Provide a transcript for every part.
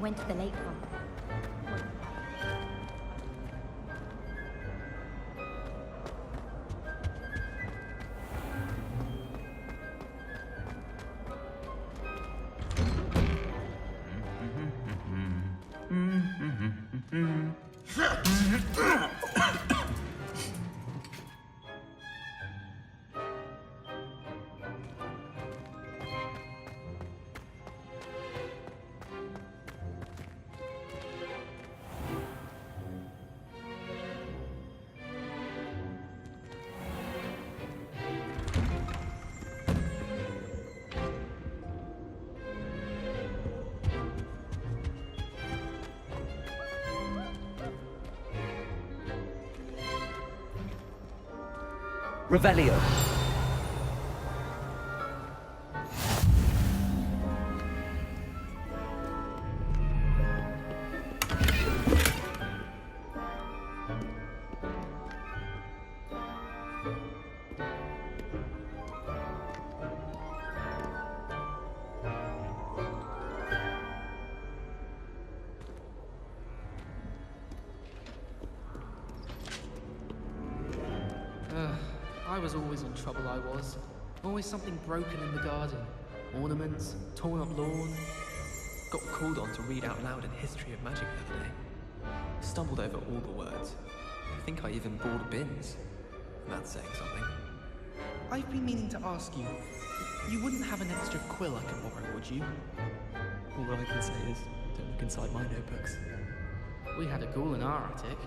went to the lake one. Revelio. I was always in trouble, I was. Always something broken in the garden. Ornaments, torn up lawn. Got called on to read out loud in History of Magic the other day. Stumbled over all the words. I think I even bored bins. That's saying something. I've been meaning to ask you. You wouldn't have an extra quill I could borrow, would you? All I can say is, don't look inside my notebooks. We had a ghoul in our attic.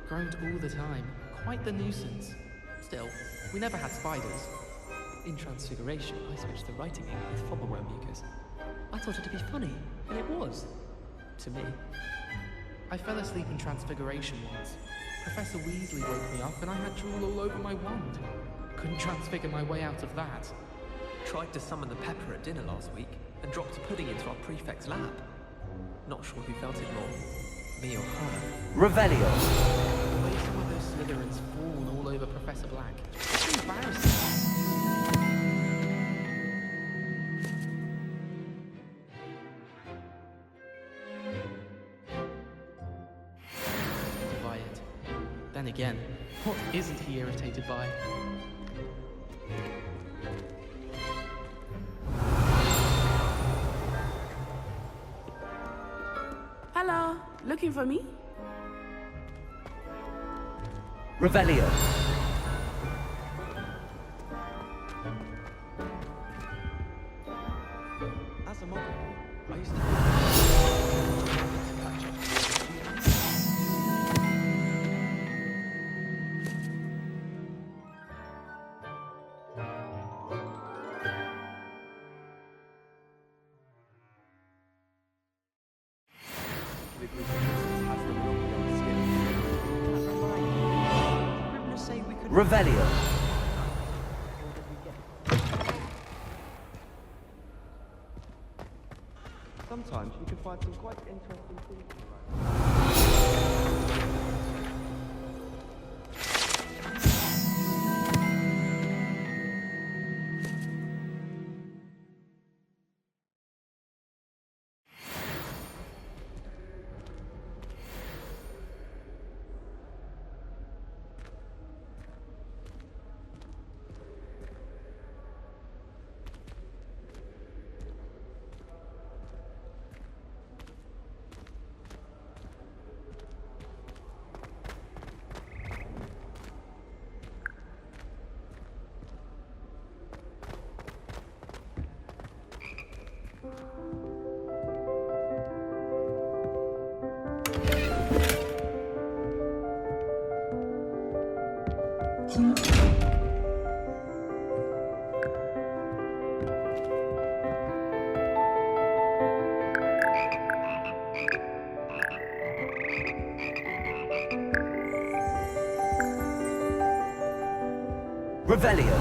Groaned all the time. Quite the nuisance. Still, we never had spiders. In Transfiguration, I switched the writing ink with fobberworm mucus. I thought it'd be funny, and it was. To me. I fell asleep in Transfiguration once. Professor Weasley woke me up and I had drool all over my wand. Couldn't transfigure my way out of that. Tried to summon the pepper at dinner last week, and dropped a pudding into our prefect's lab. Not sure who felt it more, me or her. Revelio. The way some of those Slytherins fawn all over Professor Black. It's embarrassing. By it. Then again, what isn't he irritated by? Hello, looking for me? Revelio. As a model, I used to... Revelio. Sometimes you can find some quite interesting things. Revelio.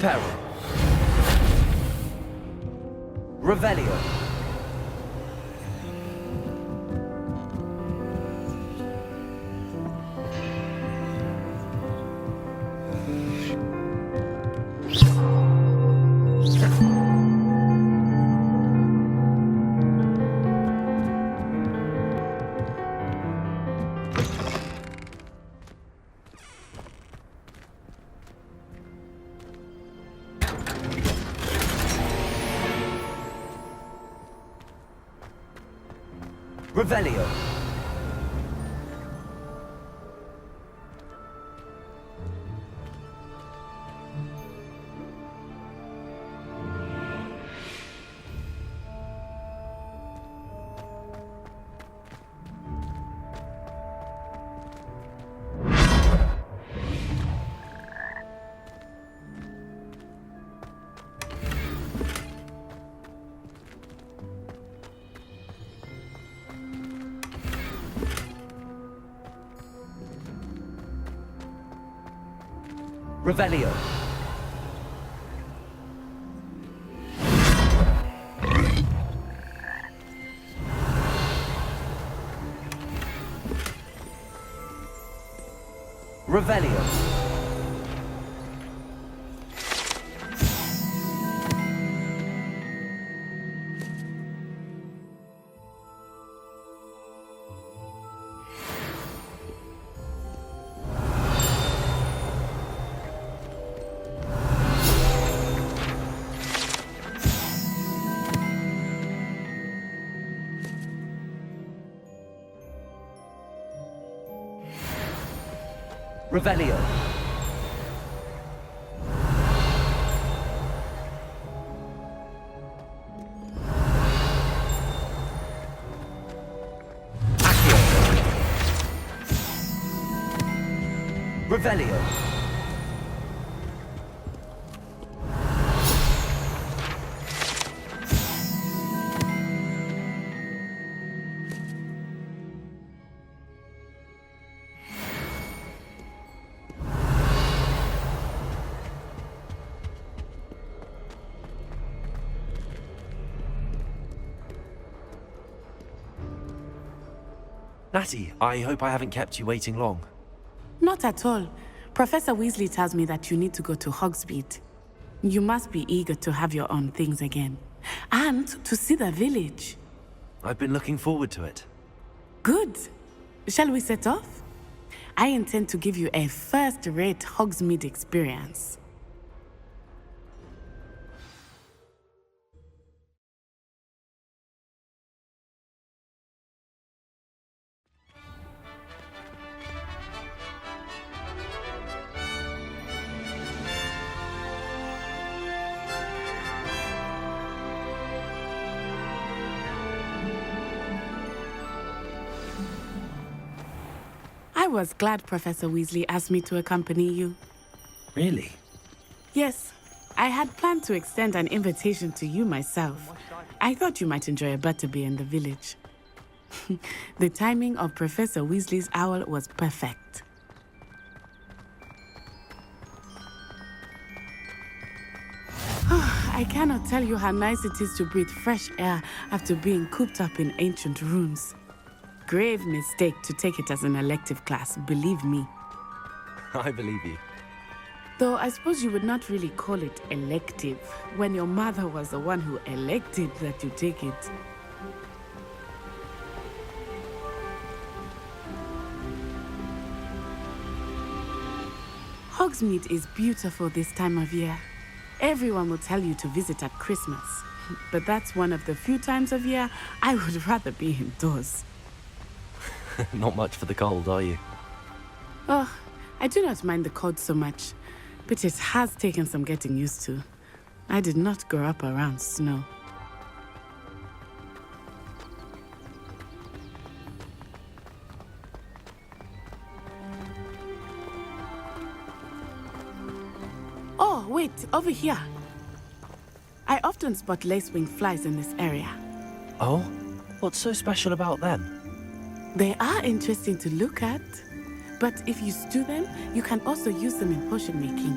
Reparo. Revelio. Revelio. Revelio. Revelio. Revelio. Accio. Revelio. Natty, I hope I haven't kept you waiting long. Not at all. Professor Weasley tells me that you need to go to Hogsmeade. You must be eager to have your own things again. And to see the village. I've been looking forward to it. Good. Shall we set off? I intend to give you a first-rate Hogsmeade experience. I was glad Professor Weasley asked me to accompany you. Really? Yes, I had planned to extend an invitation to you myself. I thought you might enjoy a butterbeer in the village. The timing of Professor Weasley's owl was perfect. I cannot tell you how nice it is to breathe fresh air after being cooped up in ancient rooms. Grave mistake to take it as an elective class, believe me. I believe you. Though I suppose you would not really call it elective when your mother was the one who elected that you take it. Hogsmeade is beautiful this time of year. Everyone will tell you to visit at Christmas, but that's one of the few times of year I would rather be indoors. Not much for the cold, are you? Oh, I do not mind the cold so much, but it has taken some getting used to. I did not grow up around snow. Oh, wait, over here. I often spot lacewing flies in this area. Oh? What's so special about them? They are interesting to look at, but if you stew them, you can also use them in potion making.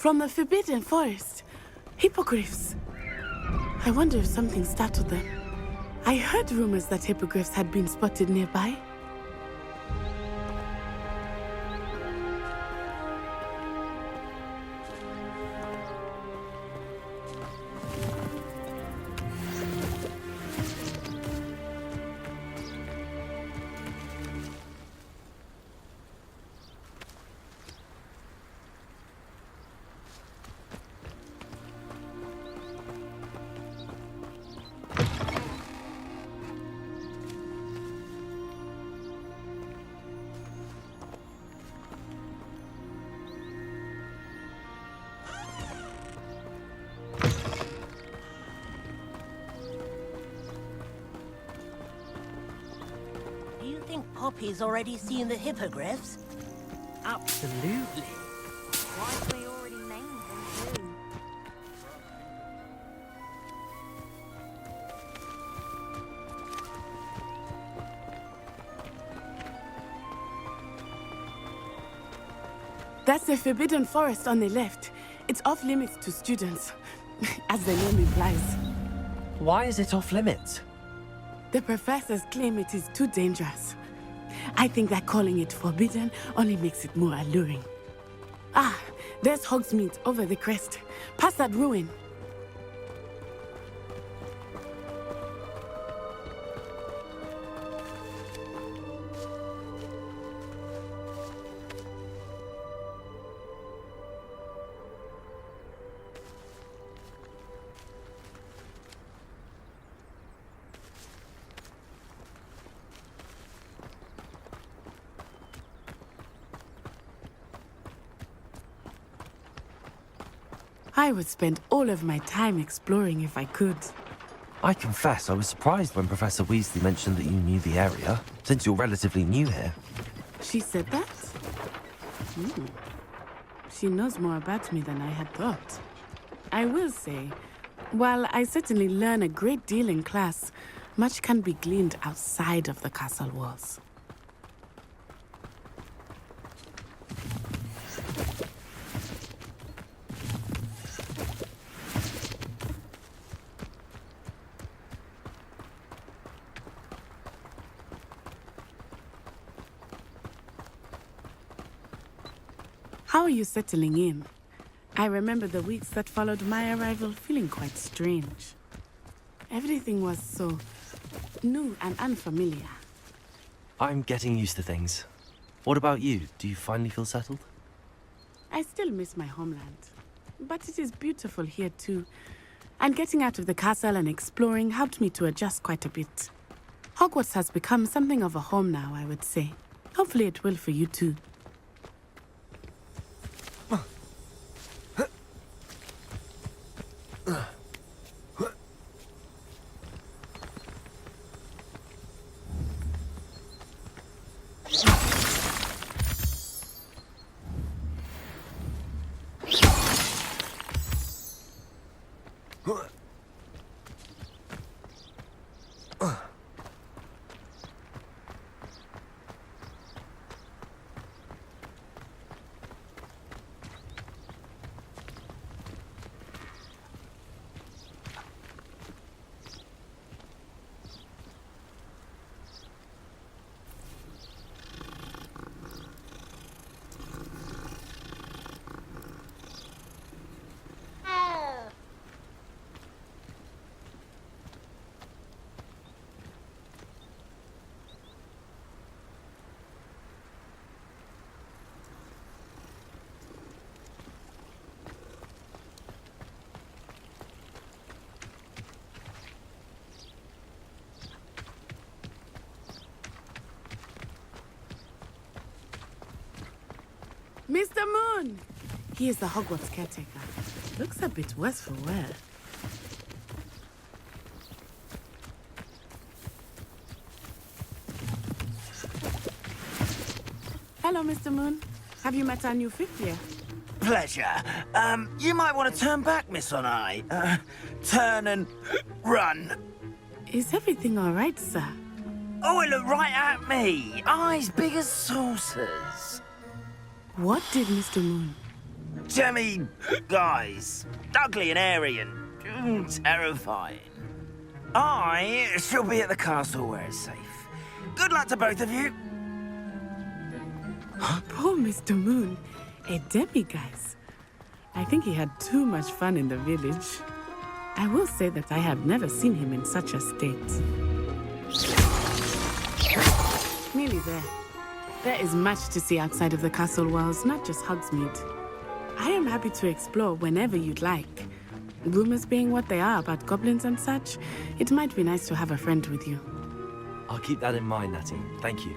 From the Forbidden Forest. Hippogriffs. I wonder if something startled them. I heard rumors that hippogriffs had been spotted nearby. Do you think Poppy's already seen the hippogriffs? Absolutely. Why have we already named them too? That's the Forbidden Forest on the left. It's off limits to students, as the name implies. Why is it off limits? The professors claim it is too dangerous. I think that calling it forbidden only makes it more alluring. Ah, there's Hogsmeade over the crest. Past that ruin. I would spend all of my time exploring if I could. I confess I was surprised when Professor Weasley mentioned that you knew the area, since you're relatively new here. She said that? She knows more about me than I had thought. I will say, while I certainly learn a great deal in class, much can be gleaned outside of the castle walls. How are you settling in? I remember the weeks that followed my arrival feeling quite strange. Everything was so new and unfamiliar. I'm getting used to things. What about you? Do you finally feel settled? I still miss my homeland, but it is beautiful here too. And getting out of the castle and exploring helped me to adjust quite a bit. Hogwarts has become something of a home now, I would say. Hopefully it will for you too. Mr. Moon! He is the Hogwarts caretaker. Looks a bit worse for wear. Hello, Mr. Moon. Have you met our new fifth year? Pleasure. You might want to turn back, Miss Onai. Turn and run. Is everything all right, sir? Oh, it looked right at me. Eyes big as saucers. What did Mr. Moon? Demi guys. Ugly and airy and terrifying. I shall be at the castle where it's safe. Good luck to both of you. Poor Mr. Moon, a demiguise. I think he had too much fun in the village. I will say that I have never seen him in such a state. Nearly there. There is much to see outside of the castle walls, not just Hogsmeade. I am happy to explore whenever you'd like. Rumors being what they are about goblins and such, it might be nice to have a friend with you. I'll keep that in mind, Natty. Thank you.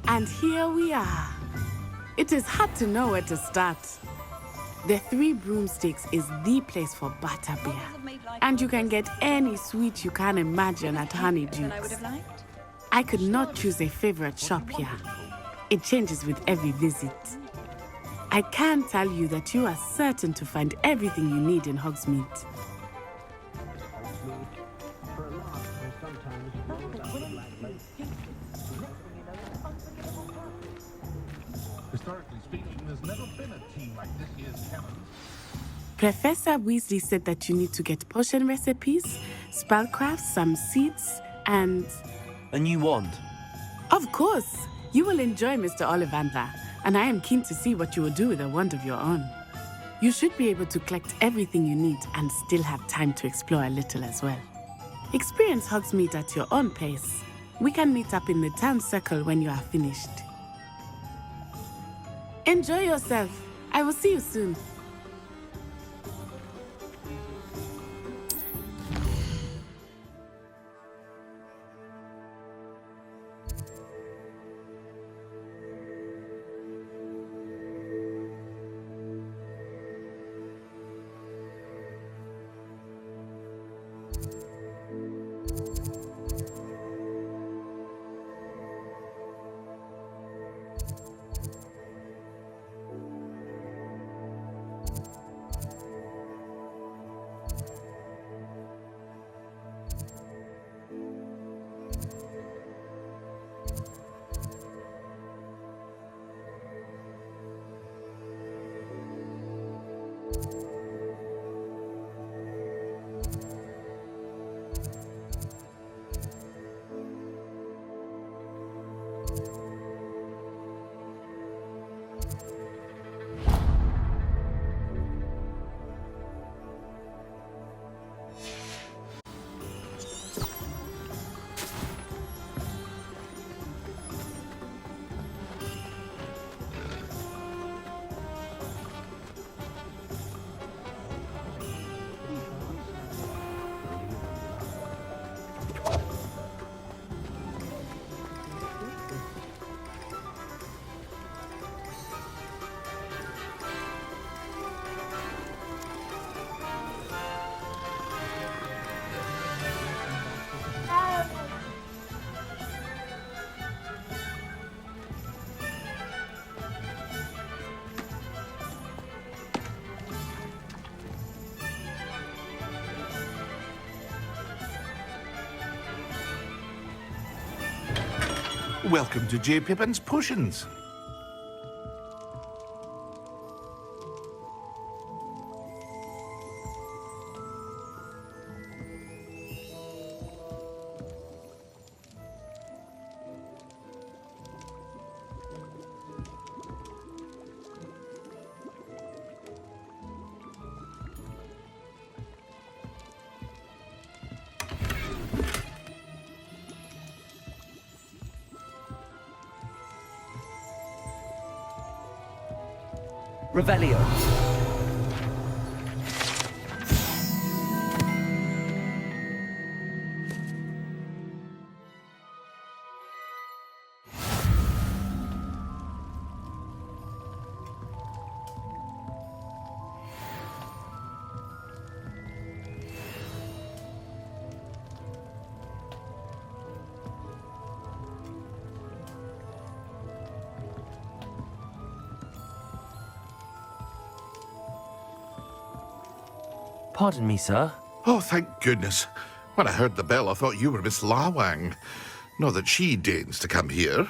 And here we are. It is hard to know where to start. The Three Broomsticks is the place for butterbeer. And you can get any sweet you can imagine at Honeydukes. I could not choose a favorite shop here. It changes with every visit. I can tell you that you are certain to find everything you need in Hogsmeade. Historically speaking, there's never been a team like this year's Cannons. Professor Weasley said that you need to get potion recipes, spellcrafts, some seeds, and... A new wand. Of course! You will enjoy Mr. Ollivander, and I am keen to see what you will do with a wand of your own. You should be able to collect everything you need and still have time to explore a little as well. Experience Hogsmeade at your own pace. We can meet up in the town circle when you are finished. Enjoy yourself. I will see you soon. Welcome to J. Pippin's Potions. Revelio. Pardon me, sir. Oh, thank goodness. When I heard the bell, I thought you were Miss Lawang. Not that she deigns to come here.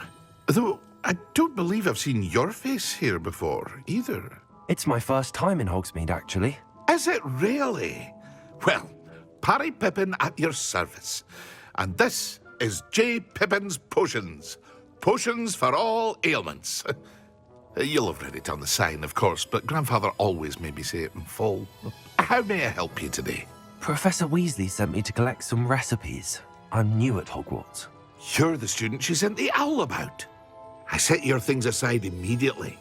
Though I don't believe I've seen your face here before, either. It's my first time in Hogsmeade, actually. Is it really? Well, Parry Pippin at your service. And this is J. Pippin's Potions. Potions for all ailments. You'll have read it on the sign, of course, but Grandfather always made me say it in full. How may I help you today? Professor Weasley sent me to collect some recipes. I'm new at Hogwarts. You're the student she sent the owl about. I set your things aside immediately.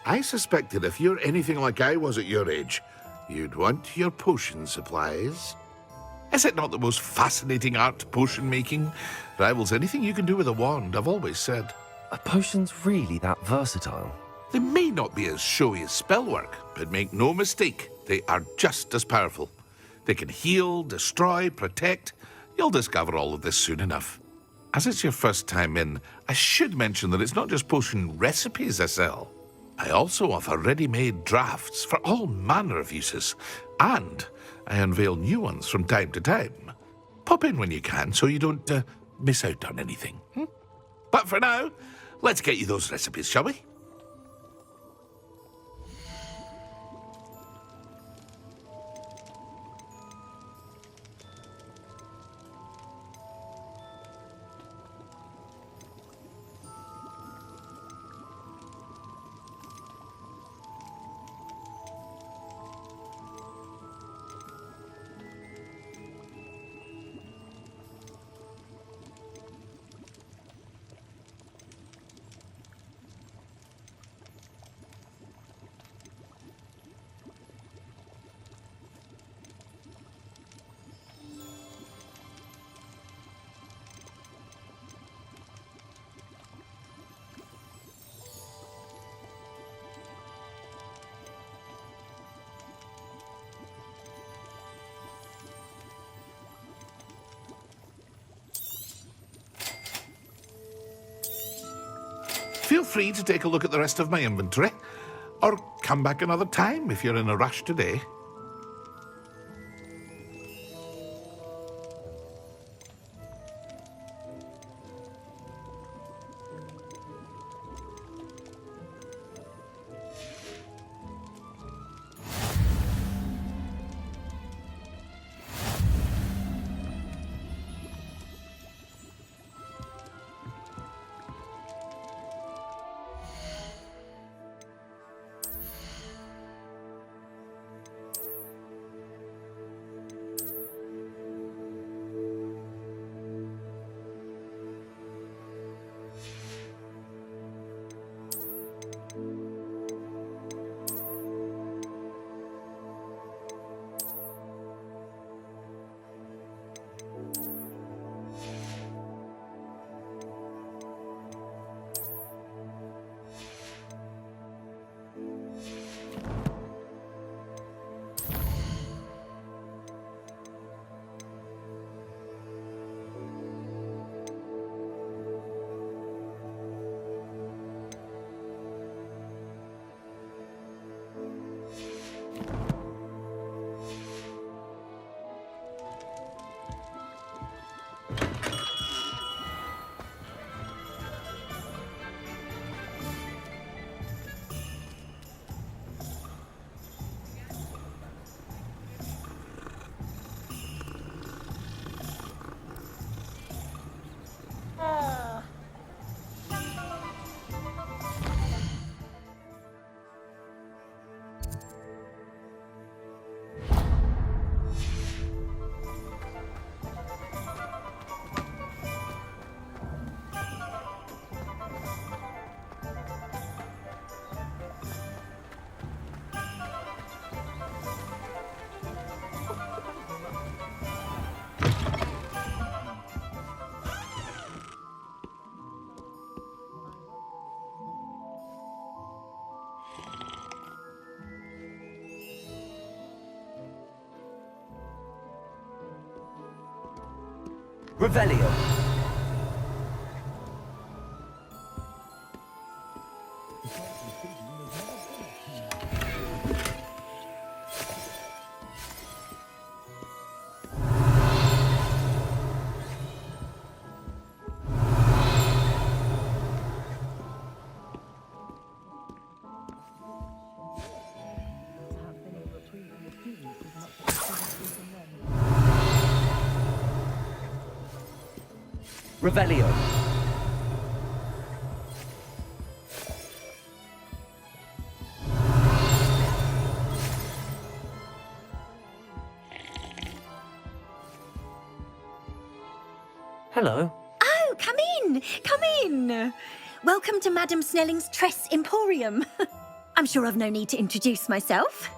I suspected if you're anything like I was at your age, you'd want your potion supplies. Is it not the most fascinating art, potion making? Rivals anything you can do with a wand, I've always said. Are potions really that versatile? They may not be as showy as spellwork, but make no mistake, they are just as powerful. They can heal, destroy, protect. You'll discover all of this soon enough. As it's your first time in, I should mention that it's not just potion recipes I sell. I also offer ready-made drafts for all manner of uses, and I unveil new ones from time to time. Pop in when you can so you don't miss out on anything. But for now, let's get you those recipes, shall we? Feel free to take a look at the rest of my inventory, or come back another time if you're in a rush today. Revelio. Revelio. Hello. Oh, come in, come in. Welcome to Madame Snelling's Tress Emporium. I'm sure I've no need to introduce myself.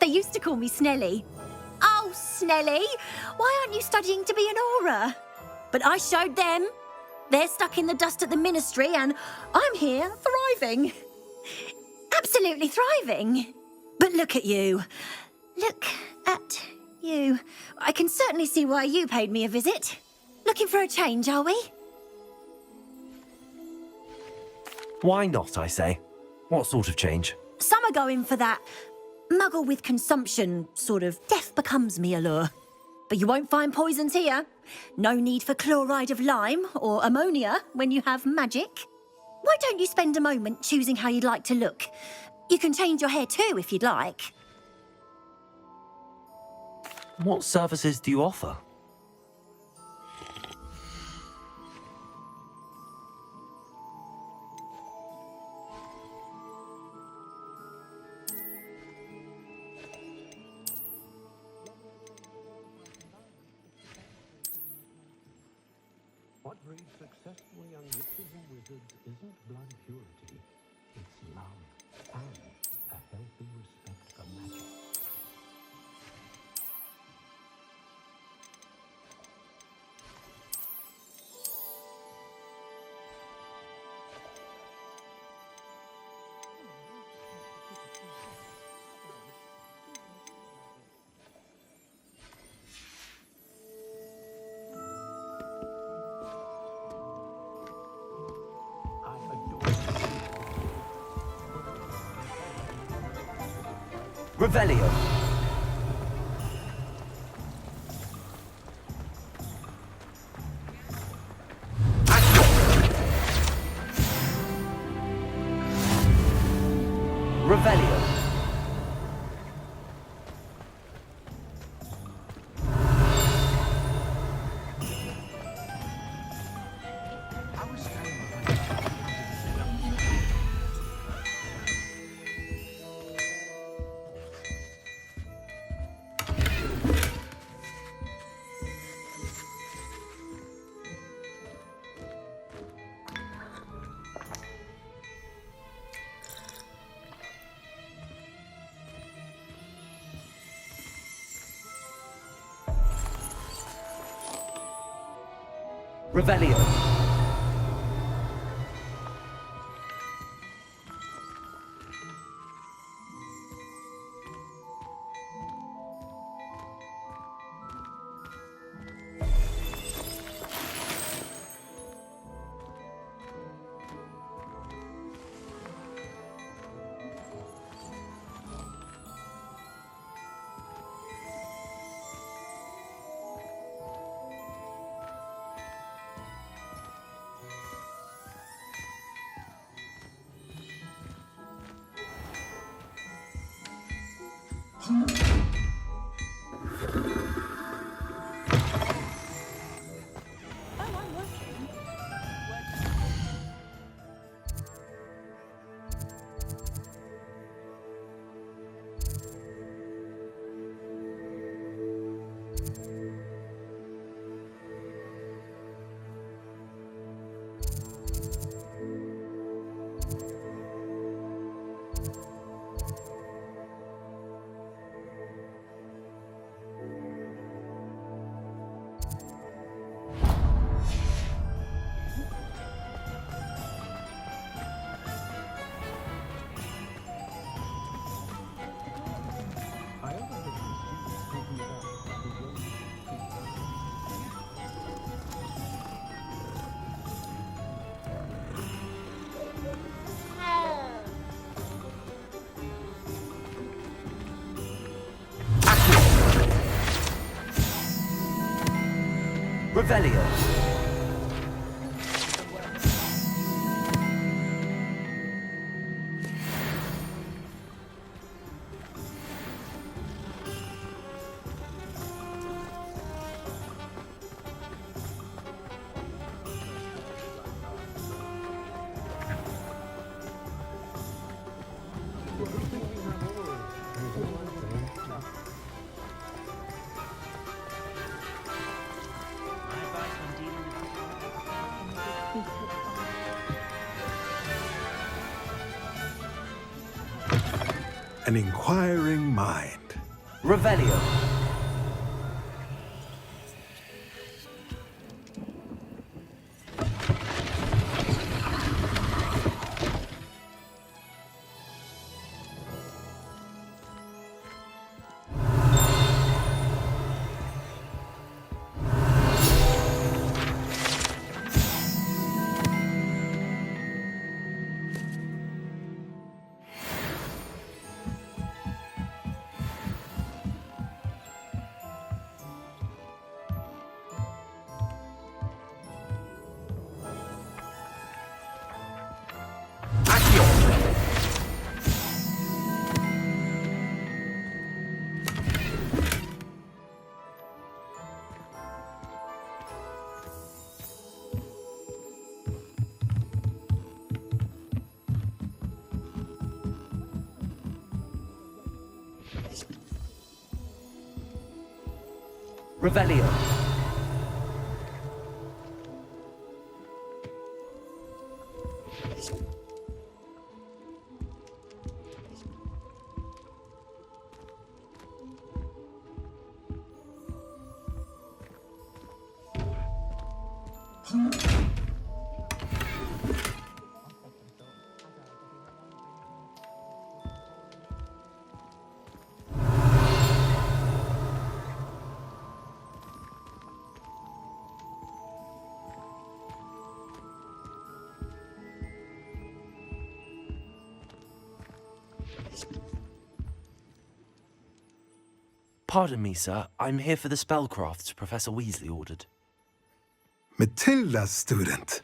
They used to call me Snelly. Oh, Snelly, why aren't you studying to be an aura? But I showed them. They're stuck in the dust at the ministry and I'm here thriving. Absolutely thriving. But look at you. Look at you. I can certainly see why you paid me a visit. Looking for a change, are we? Why not, I say? What sort of change? Some are going for that muggle with consumption, sort of death becomes me allure. But you won't find poisons here. No need for chloride of lime or ammonia when you have magic. Why don't you spend a moment choosing how you'd like to look? You can change your hair too if you'd like. What services do you offer? What breeds successful young witches and wizards isn't blood purity, it's love and a healthy respect for magic. Revelio. Revelio. Revelio. Revelio. an inquiring mind. Revelio. Revelio. Pardon me, sir. I'm here for the spellcrafts Professor Weasley ordered. Matilda's student.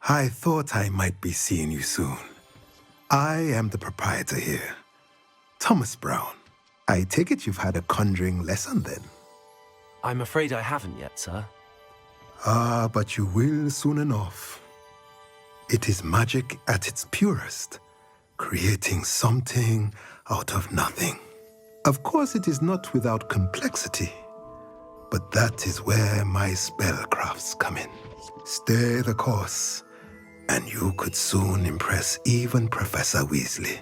I thought I might be seeing you soon. I am the proprietor here, Thomas Brown. I take it you've had a conjuring lesson then? I'm afraid I haven't yet, sir. Ah, but you will soon enough. It is magic at its purest, creating something out of nothing. Of course, it is not without complexity, but that is where my spellcrafts come in. Stay the course, and you could soon impress even Professor Weasley.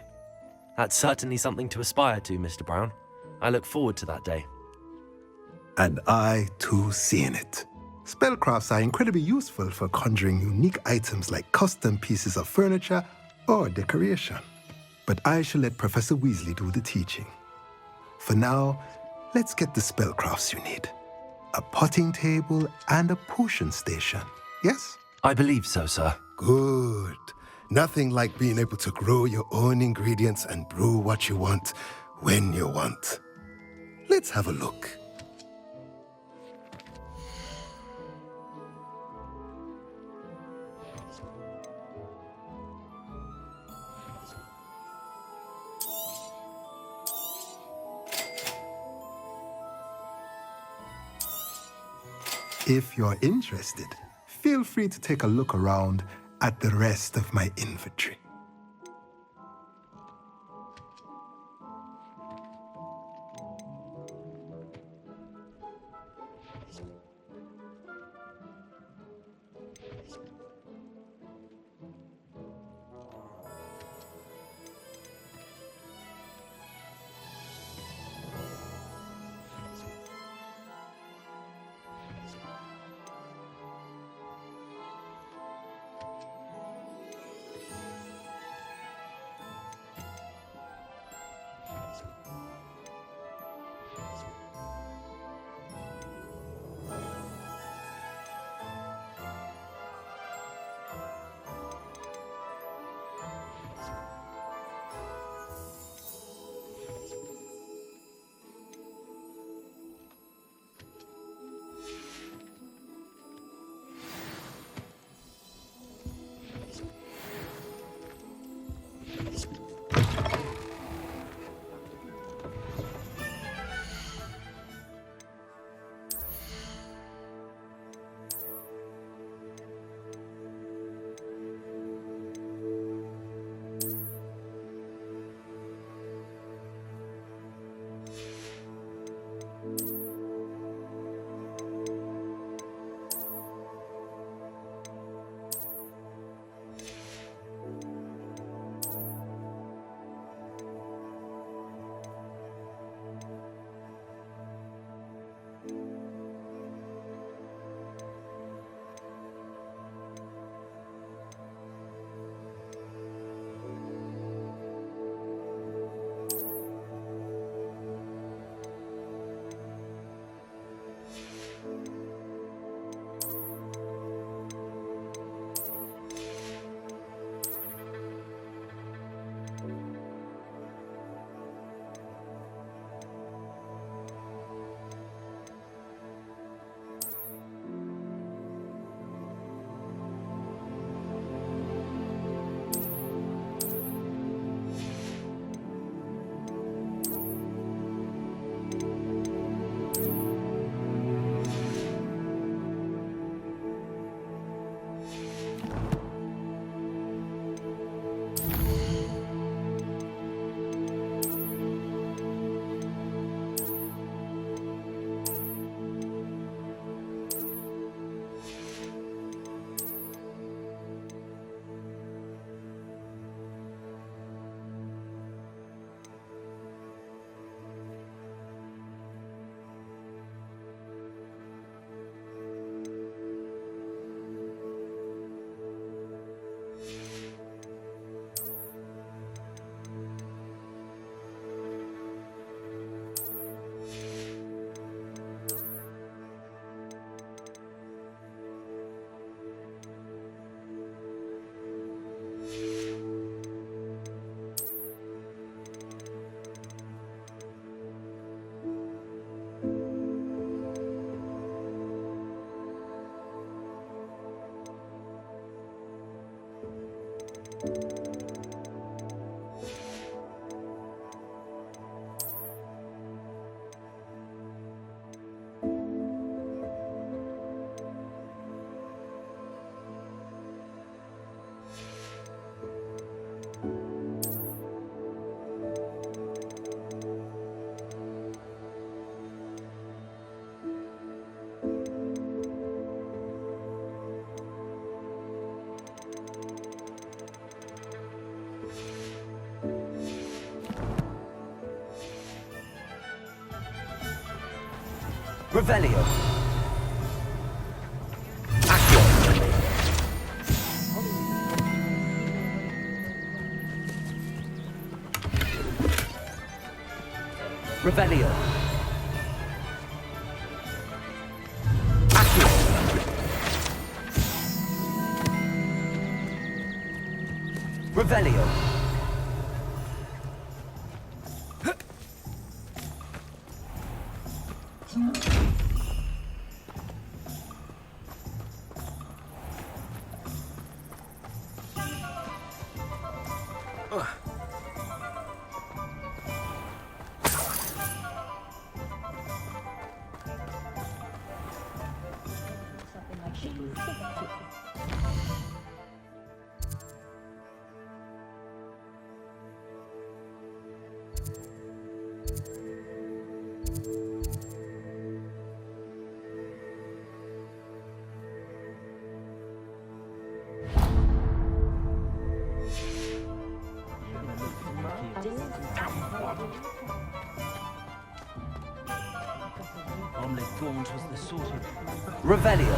That's certainly something to aspire to, Mr. Brown. I look forward to that day. And I, too, seeing it. Spellcrafts are incredibly useful for conjuring unique items like custom pieces of furniture or decoration. But I shall let Professor Weasley do the teaching. For now, let's get the spellcrafts you need. A potting table and a potion station, yes? I believe so, sir. Good. Nothing like being able to grow your own ingredients and brew what you want when you want. Let's have a look. If you're interested, feel free to take a look around at the rest of my inventory. Revelio. Accio. Revelio. Accio. Revelio. Omelette Gaunt was the sort of... Revelio.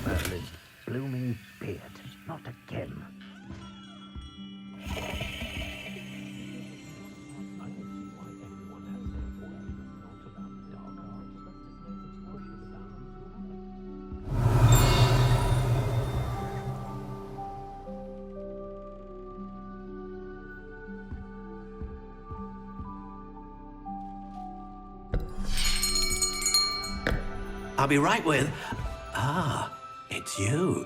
Merlin's blooming beard. Not again. I'll be right with... Ah, it's you.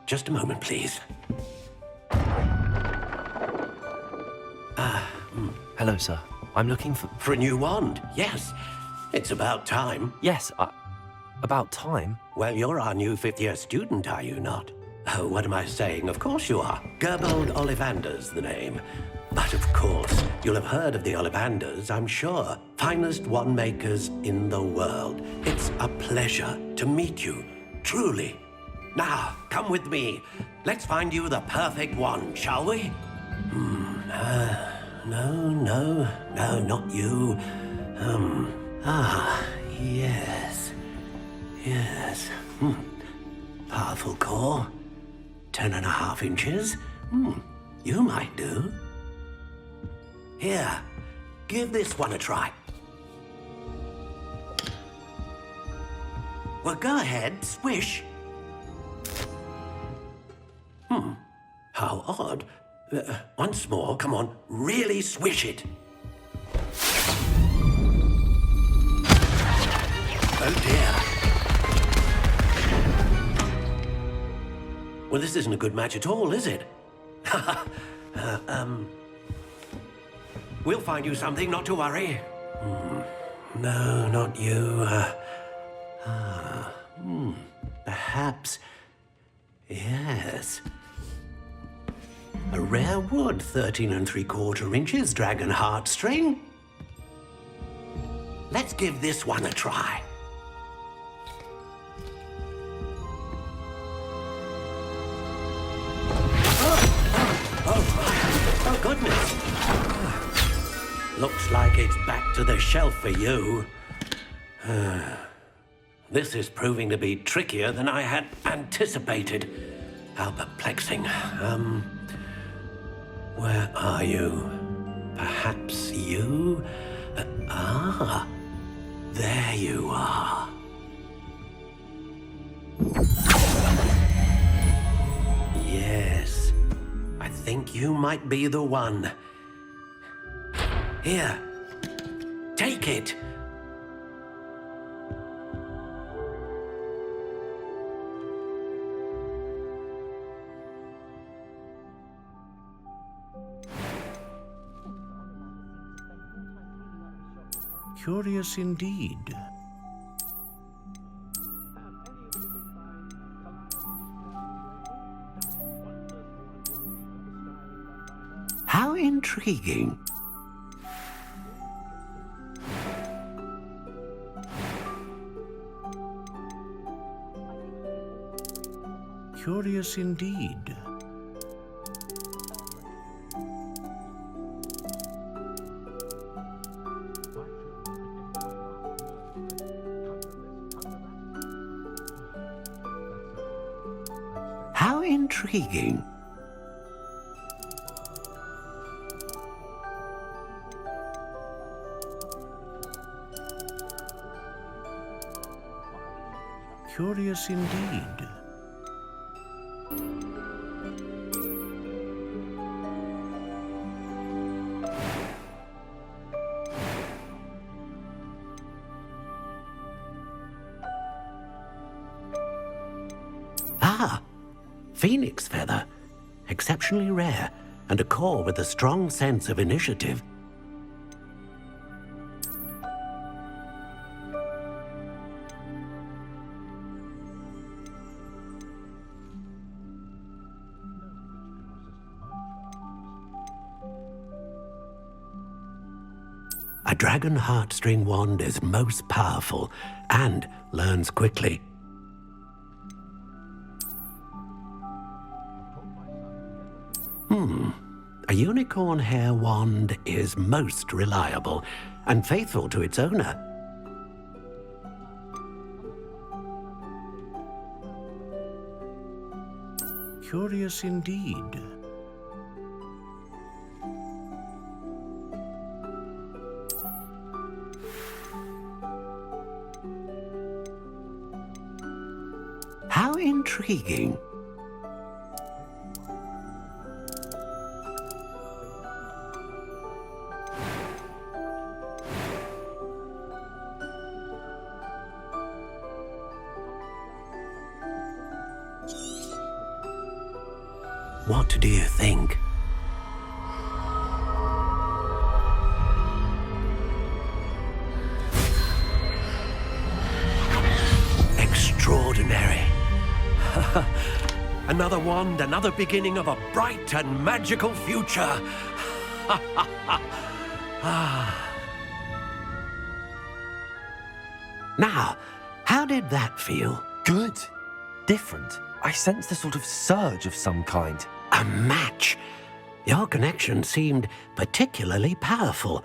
Just a moment, please. Hello, sir. I'm looking for... For a new wand, yes. It's about time. Yes, about time? Well, you're our new fifth-year student, are you not? Oh, what am I saying? Of course you are. Gerbold Ollivander's the name. But of course, you'll have heard of the Ollivanders, I'm sure. Finest wand makers in the world. It's a pleasure to meet you, truly. Now, come with me. Let's find you the perfect wand, shall we? No, not you. Yes. Powerful core. 10.5 inches. You might do. Here, give this one a try. Well, go ahead, swish. How odd. Once more, come on, really swish it. Oh dear. Well, this isn't a good match at all, is it? We'll find you something, not to worry. No, not you. Perhaps... Yes. A rare wood, 13 3/4 inches, dragon heartstring. Let's give this one a try. Oh, goodness. Looks like it's back to the shelf for you. This is proving to be trickier than I had anticipated. How perplexing. Where are you? Perhaps you? There you are. Yes, I think you might be the one. Here, take it. Curious indeed. How intriguing. Curious indeed. intriguing. Curious indeed. Ah, phoenix feather. Exceptionally rare, and a core with a strong sense of initiative. A dragon heartstring wand is most powerful and learns quickly. A unicorn hair wand is most reliable and faithful to its owner. Curious indeed. How intriguing. What do you think? Extraordinary. Another wand, another beginning of a bright and magical future. Now, how did that feel? Good. Different. I sensed a sort of surge of some kind. A match. Your connection seemed particularly powerful.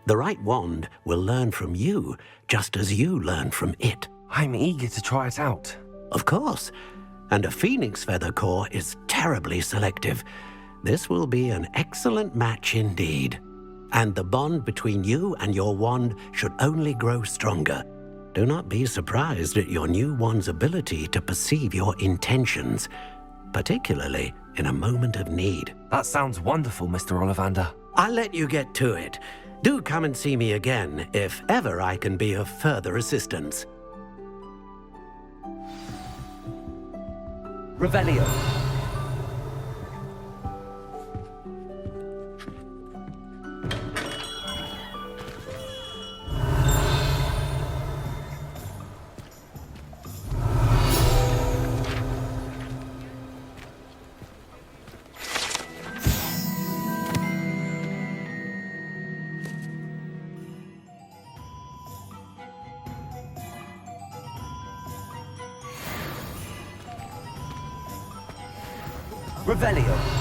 The right wand will learn from you, just as you learn from it. I'm eager to try it out. Of course. And a phoenix feather core is terribly selective. This will be an excellent match indeed. And the bond between you and your wand should only grow stronger. Do not be surprised at your new wand's ability to perceive your intentions, particularly in a moment of need. That sounds wonderful, Mr. Ollivander. I'll let you get to it. Do come and see me again if ever I can be of further assistance. Revelio. Revelio.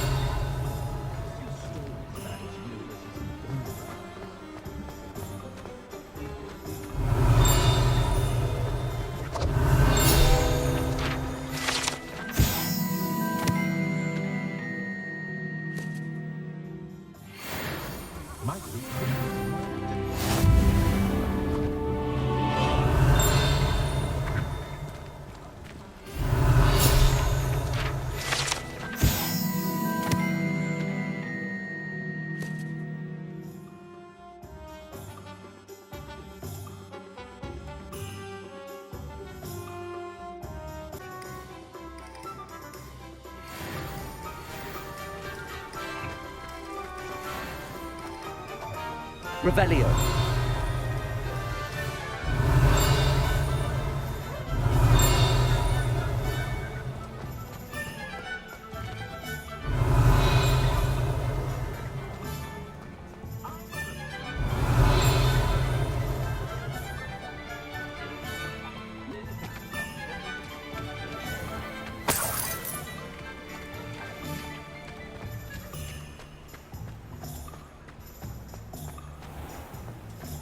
Revelio.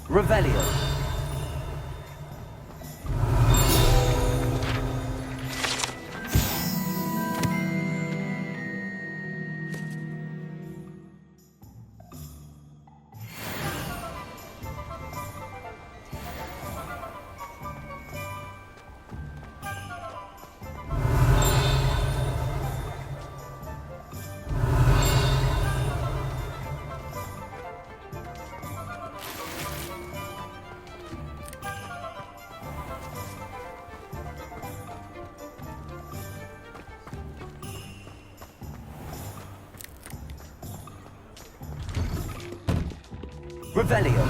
Revelio. Revelio.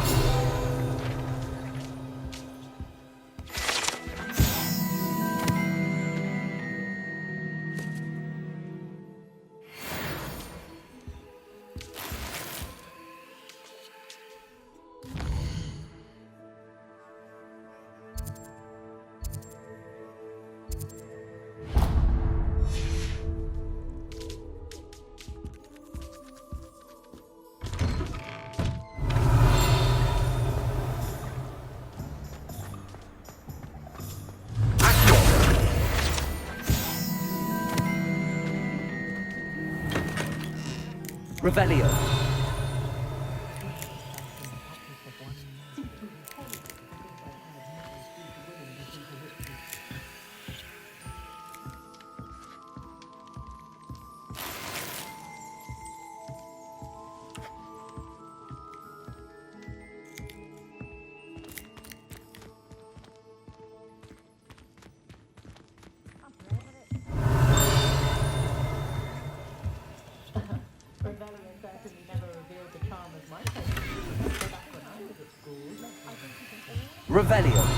Revelio. Revelio.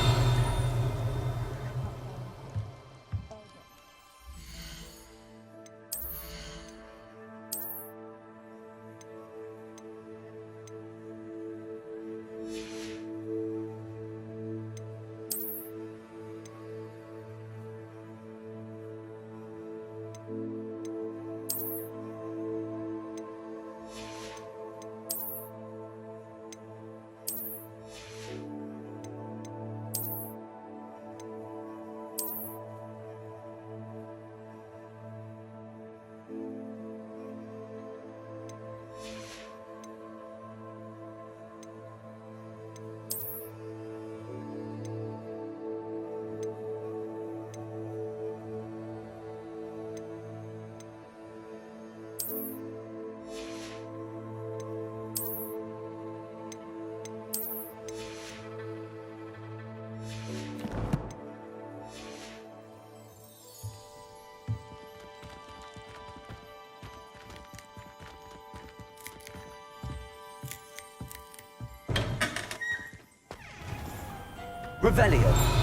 Revelio.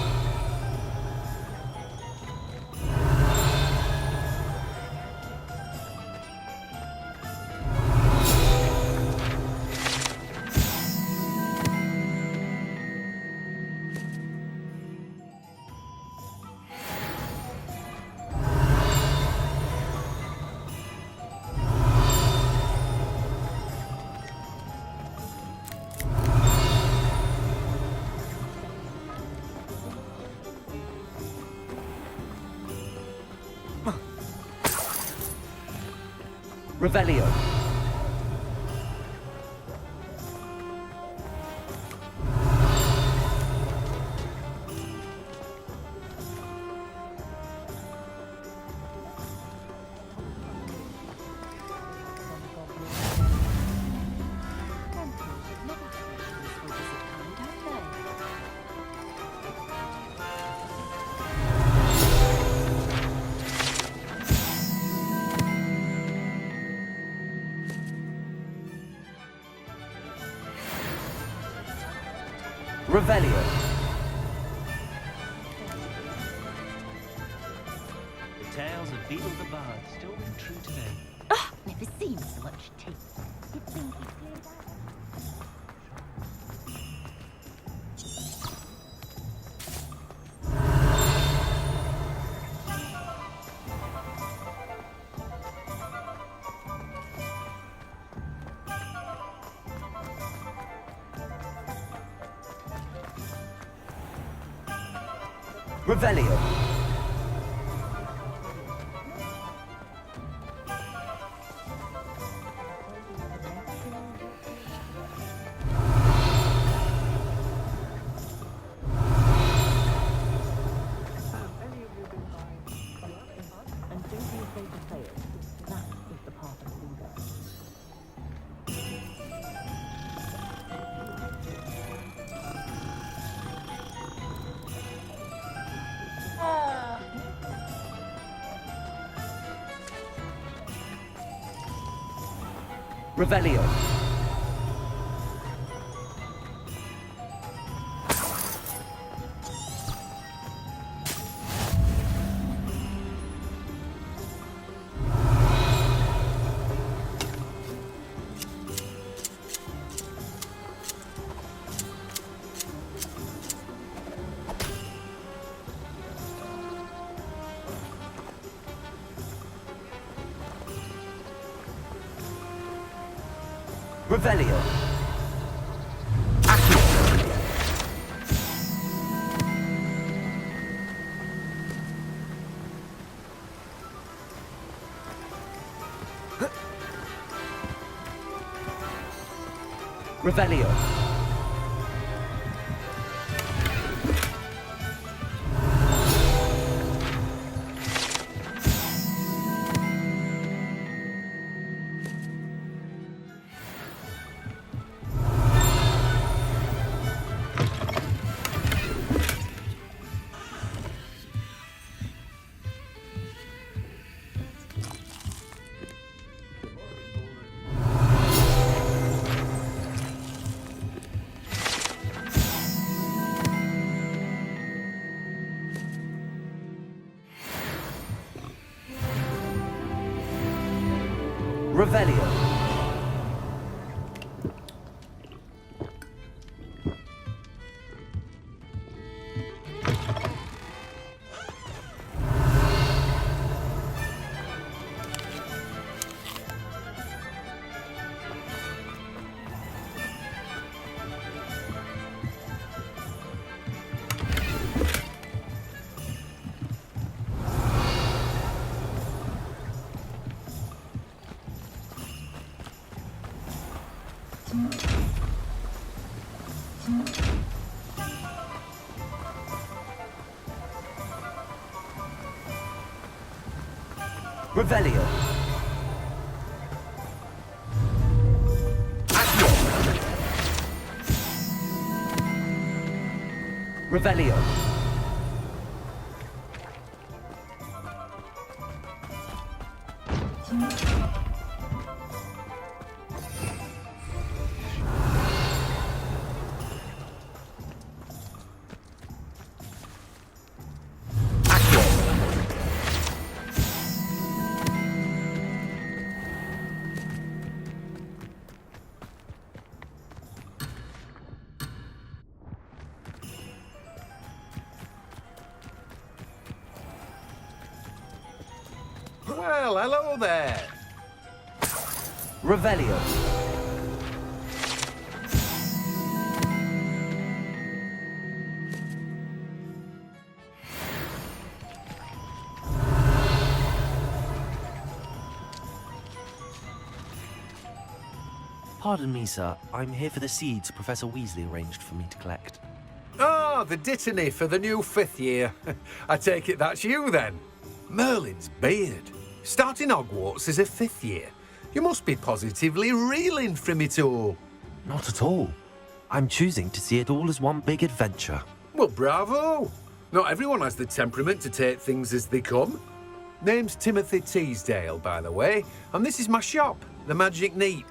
Revelio. Revelio. The tales of Beetle the Bard still ring true today. Ah, never seen so much taste. You'd think he'd cleared that. Revelio. Revelio. Revelio. Revelio. Revelio. Revelio. Revelio. Well, hello there. Revelio. Pardon me, sir. I'm here for the seeds Professor Weasley arranged for me to collect. Ah, the dittany for the new 5th year. I take it that's you then. Merlin's beard. Starting Hogwarts as a 5th year. You must be positively reeling from it all. Not at all. I'm choosing to see it all as one big adventure. Well, bravo. Not everyone has the temperament to take things as they come. Name's Timothy Teasdale, by the way, and this is my shop, the Magic Neep.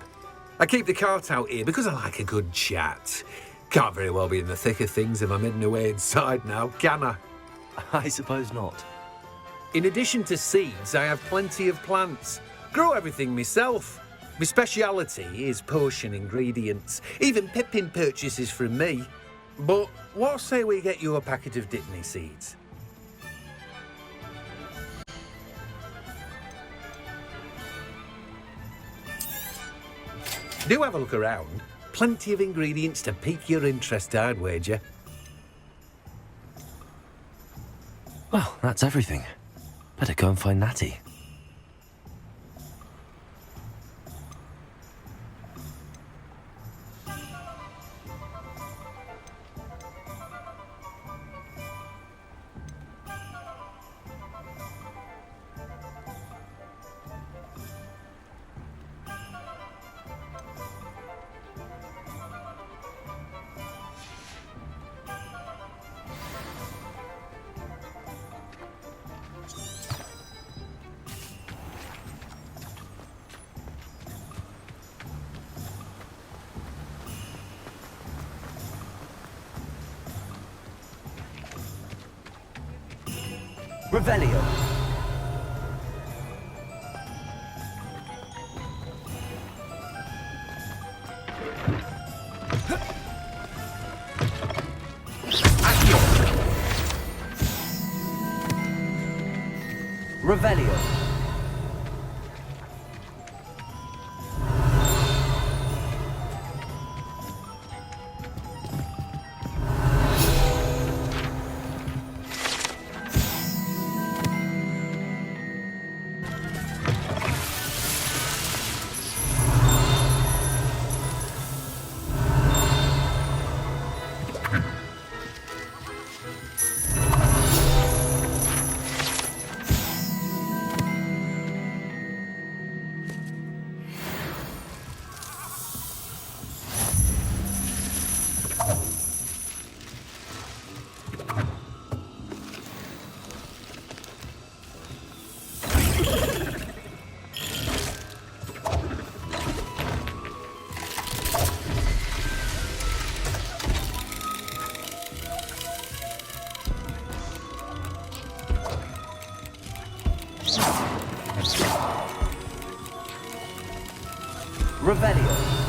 I keep the cart out here because I like a good chat. Can't very well be in the thick of things if I'm hidden away inside now, can I? I suppose not. In addition to seeds, I have plenty of plants. Grow everything myself. My speciality is potion ingredients. Even Pippin purchases from me. But what say we get you a packet of Dittany seeds? Do have a look around. Plenty of ingredients to pique your interest, I'd wager. Well, that's everything. Better go and find Natty. Revelio. Revelio. Revelio.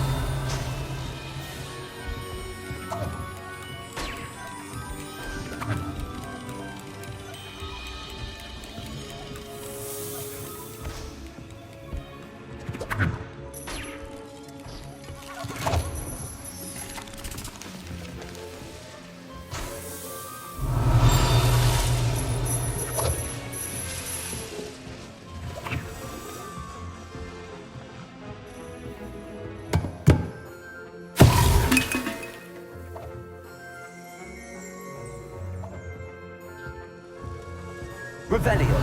Revelio.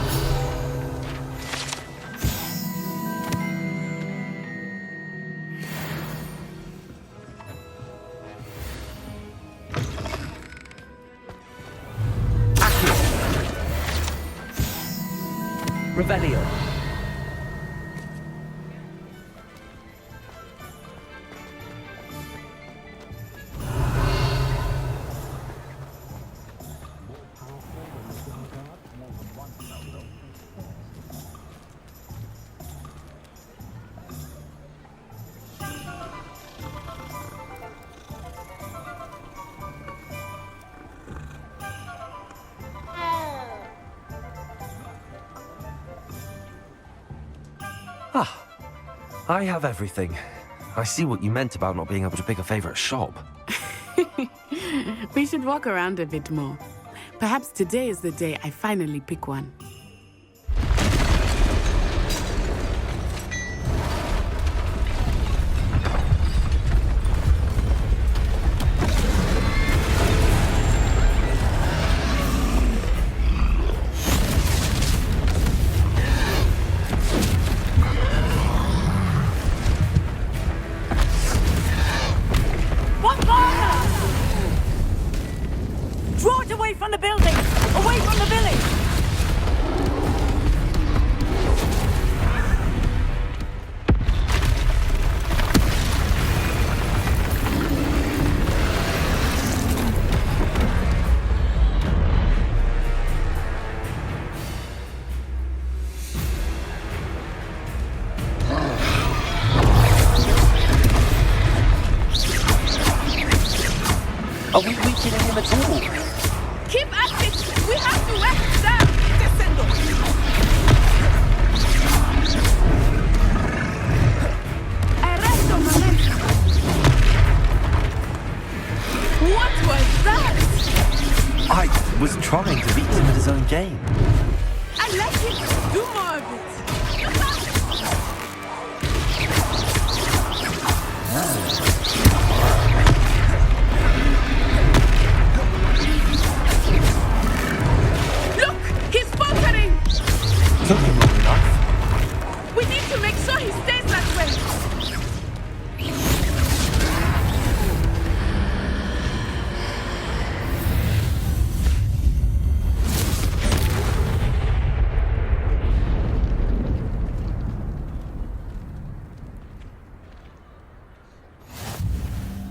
Revelio. Ah, I have everything. I see what you meant about not being able to pick a favorite shop. We should walk around a bit more. Perhaps today is the day I finally pick one. Draw it away from the building! Away from the village! Are we reaching him at all? Keep at it! We have to whack them! Descendo! Arresto momento! What was that? I was trying to beat him at his own game. And let him do more of it! Took him long enough. We need to make sure he stays that way.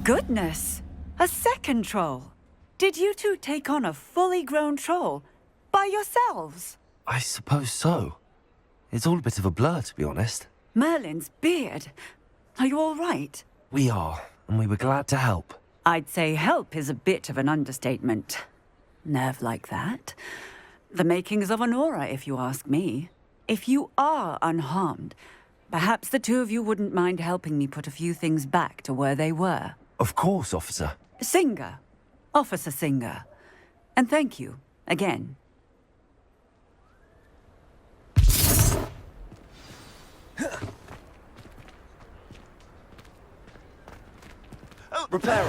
Goodness! A second troll! Did you two take on a fully grown troll by yourselves? I suppose so. It's all a bit of a blur, to be honest. Merlin's beard. Are you all right? We are, and we were glad to help. I'd say help is a bit of an understatement. Nerve like that. The makings of an aura, if you ask me. If you are unharmed, perhaps the two of you wouldn't mind helping me put a few things back to where they were. Of course, officer. Singer. Officer Singer. And thank you, again. Reparo.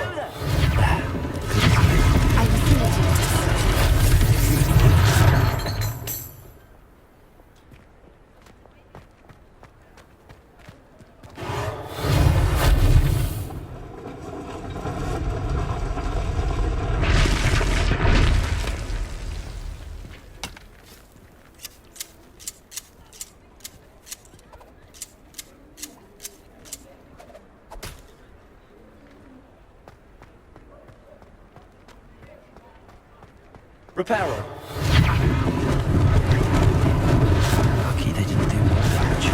Reparo. Lucky they didn't do more damage.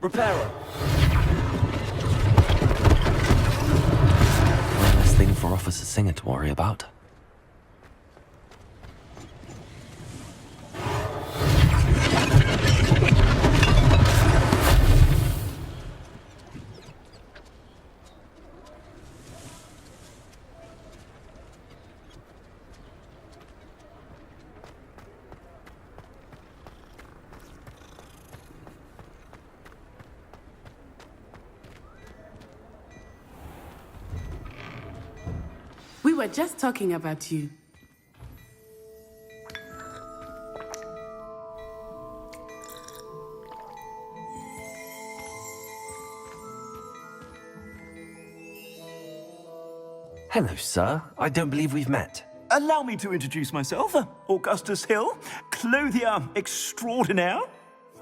Repairer! One less thing for Officer Singer to worry about. We were just talking about you. Hello, sir. I don't believe we've met. Allow me to introduce myself, Augustus Hill, clothier extraordinaire.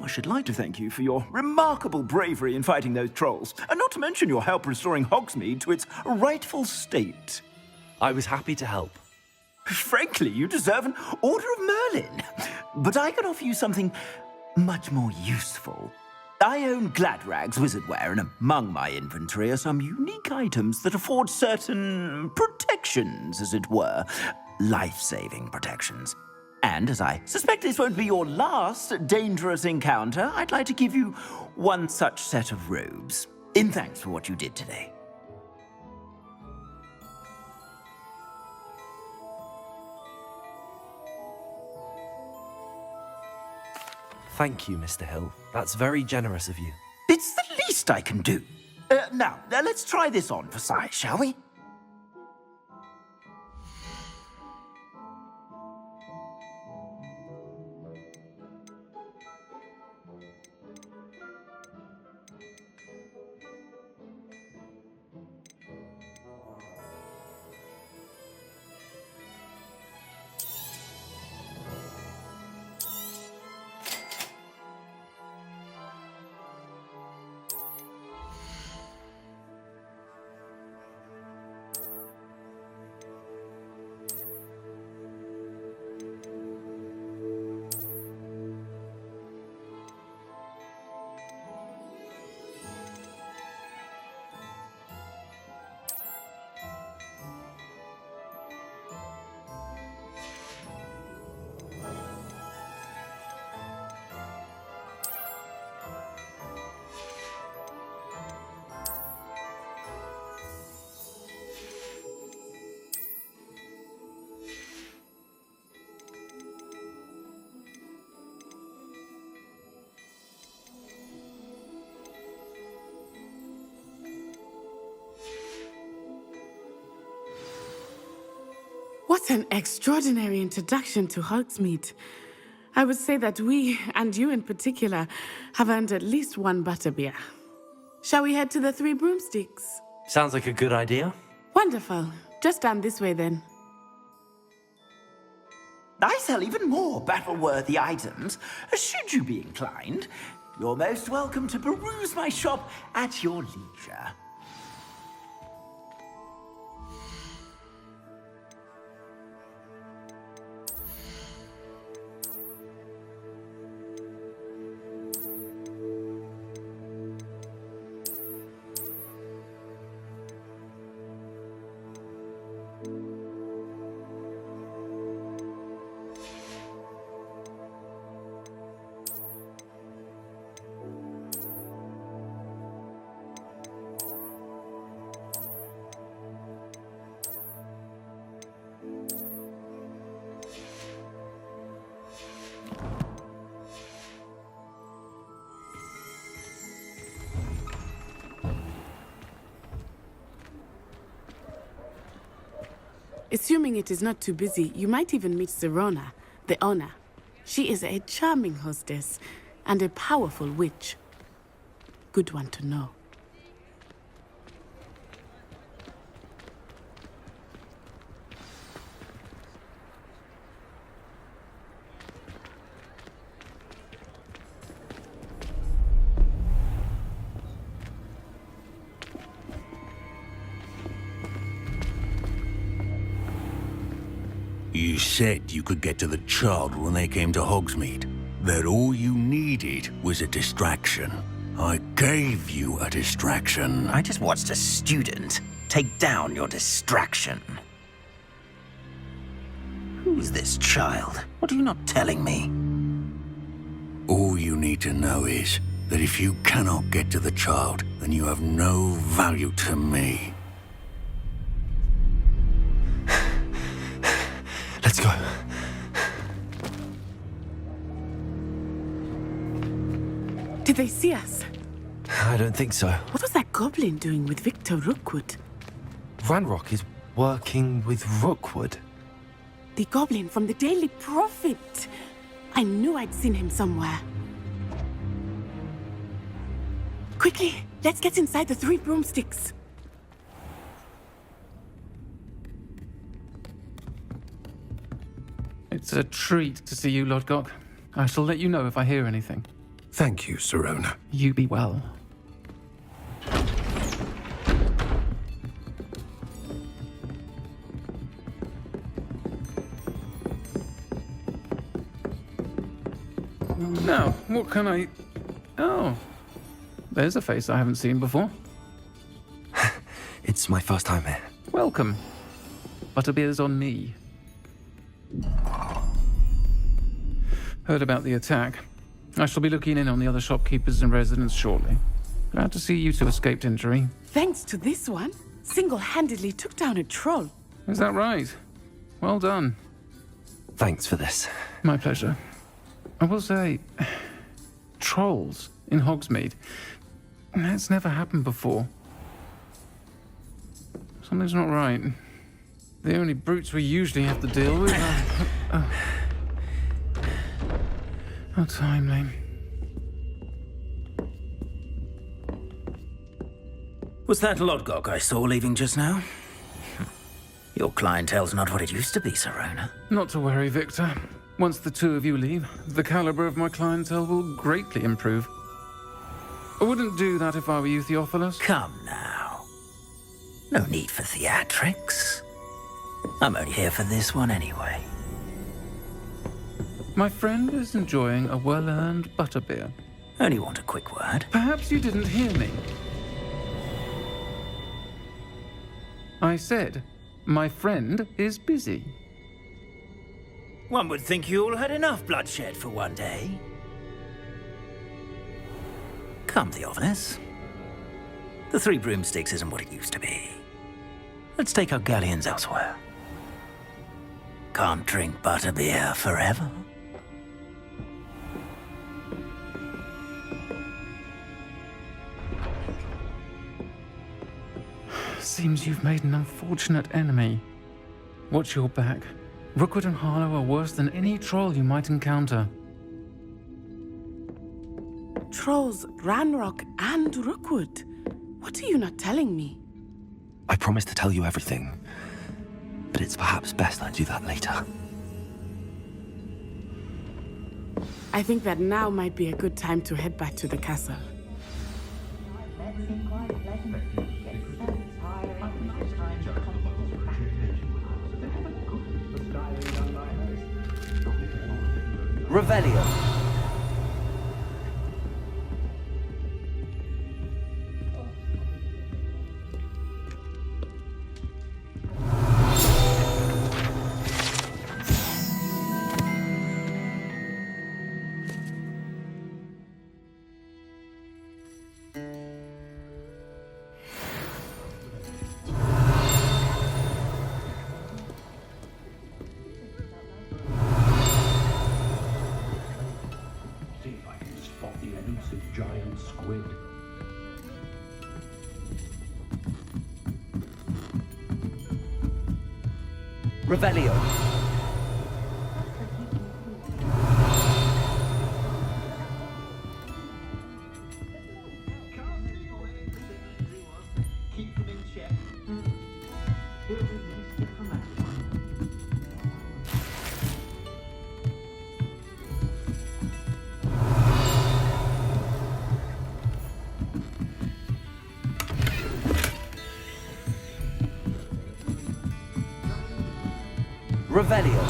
I should like to thank you for your remarkable bravery in fighting those trolls, and not to mention your help restoring Hogsmeade to its rightful state. I was happy to help. Frankly, you deserve an Order of Merlin. But I can offer you something much more useful. I own Gladrag's wizardware, and among my inventory are some unique items that afford certain protections, as it were. Life-saving protections. And as I suspect this won't be your last dangerous encounter, I'd like to give you one such set of robes, in thanks for what you did today. Thank you, Mr. Hill. That's very generous of you. It's the least I can do. Now, let's try this on for size, shall we? What an extraordinary introduction to Hogsmeade. I would say that we, and you in particular, have earned at least one butterbeer. Shall we head to the Three Broomsticks? Sounds like a good idea. Wonderful. Just down this way then. I sell even more battle-worthy items. Should you be inclined, you're most welcome to peruse my shop at your leisure. Assuming it is not too busy, you might even meet Zerona, the owner. She is a charming hostess and a powerful witch. Good one to know. You said you could get to the child when they came to Hogsmeade. That all you needed was a distraction. I gave you a distraction. I just watched a student take down your distraction. Who's this child? What are you not telling me? All you need to know is that if you cannot get to the child, then you have no value to me. Let's go. Did they see us? I don't think so. What was that goblin doing with Victor Rookwood? Ranrock is working with Rookwood. The goblin from the Daily Prophet. I knew I'd seen him somewhere. Quickly, let's get inside the 3 broomsticks. It's a treat to see you, Lodgok. I shall let you know if I hear anything. Thank you, Sirona. You be well. Now, what can I... Oh, there's a face I haven't seen before. It's my first time here. Welcome. Butterbeer's on me. Heard about the attack. I shall be looking in on the other shopkeepers and residents shortly. Glad to see you two escaped injury. Thanks to this one, single-handedly took down a troll. Is that right? Well done. Thanks for this. My pleasure. I will say, trolls in Hogsmeade. That's never happened before. Something's not right. The only brutes we usually have to deal with are... How timely. Was that Lodgok I saw leaving just now? Your clientele's not what it used to be, Sirona. Not to worry, Victor. Once the 2 of you leave, the caliber of my clientele will greatly improve. I wouldn't do that if I were you, Theophilus. Come now. No need for theatrics. I'm only here for this one anyway. My friend is enjoying a well-earned butterbeer. Only want a quick word. Perhaps you didn't hear me. I said, my friend is busy. One would think you all had enough bloodshed for one day. Come, Theophilus. The 3 broomsticks isn't what it used to be. Let's take our galleons elsewhere. Can't drink butterbeer forever. Seems you've made an unfortunate enemy. Watch your back. Rookwood and Harlow are worse than any troll you might encounter. Trolls, Ranrock, and Rookwood. What are you not telling me? I promise to tell you everything, but it's perhaps best I do that later. I think that now might be a good time to head back to the castle. Revelio. Giant squid. Revelio. Revelio.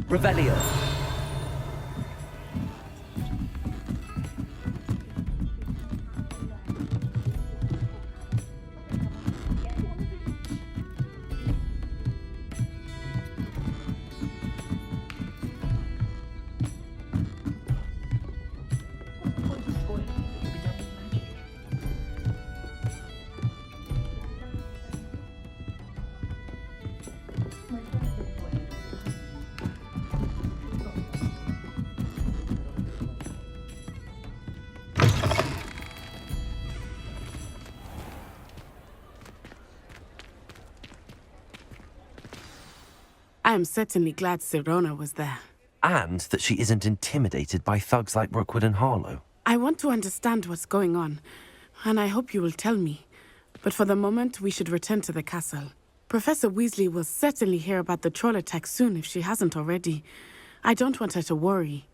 Revelio. I am certainly glad Sirona was there. And that she isn't intimidated by thugs like Rookwood and Harlow. I want to understand what's going on, and I hope you will tell me. But for the moment, we should return to the castle. Professor Weasley will certainly hear about the troll attack soon if she hasn't already. I don't want her to worry.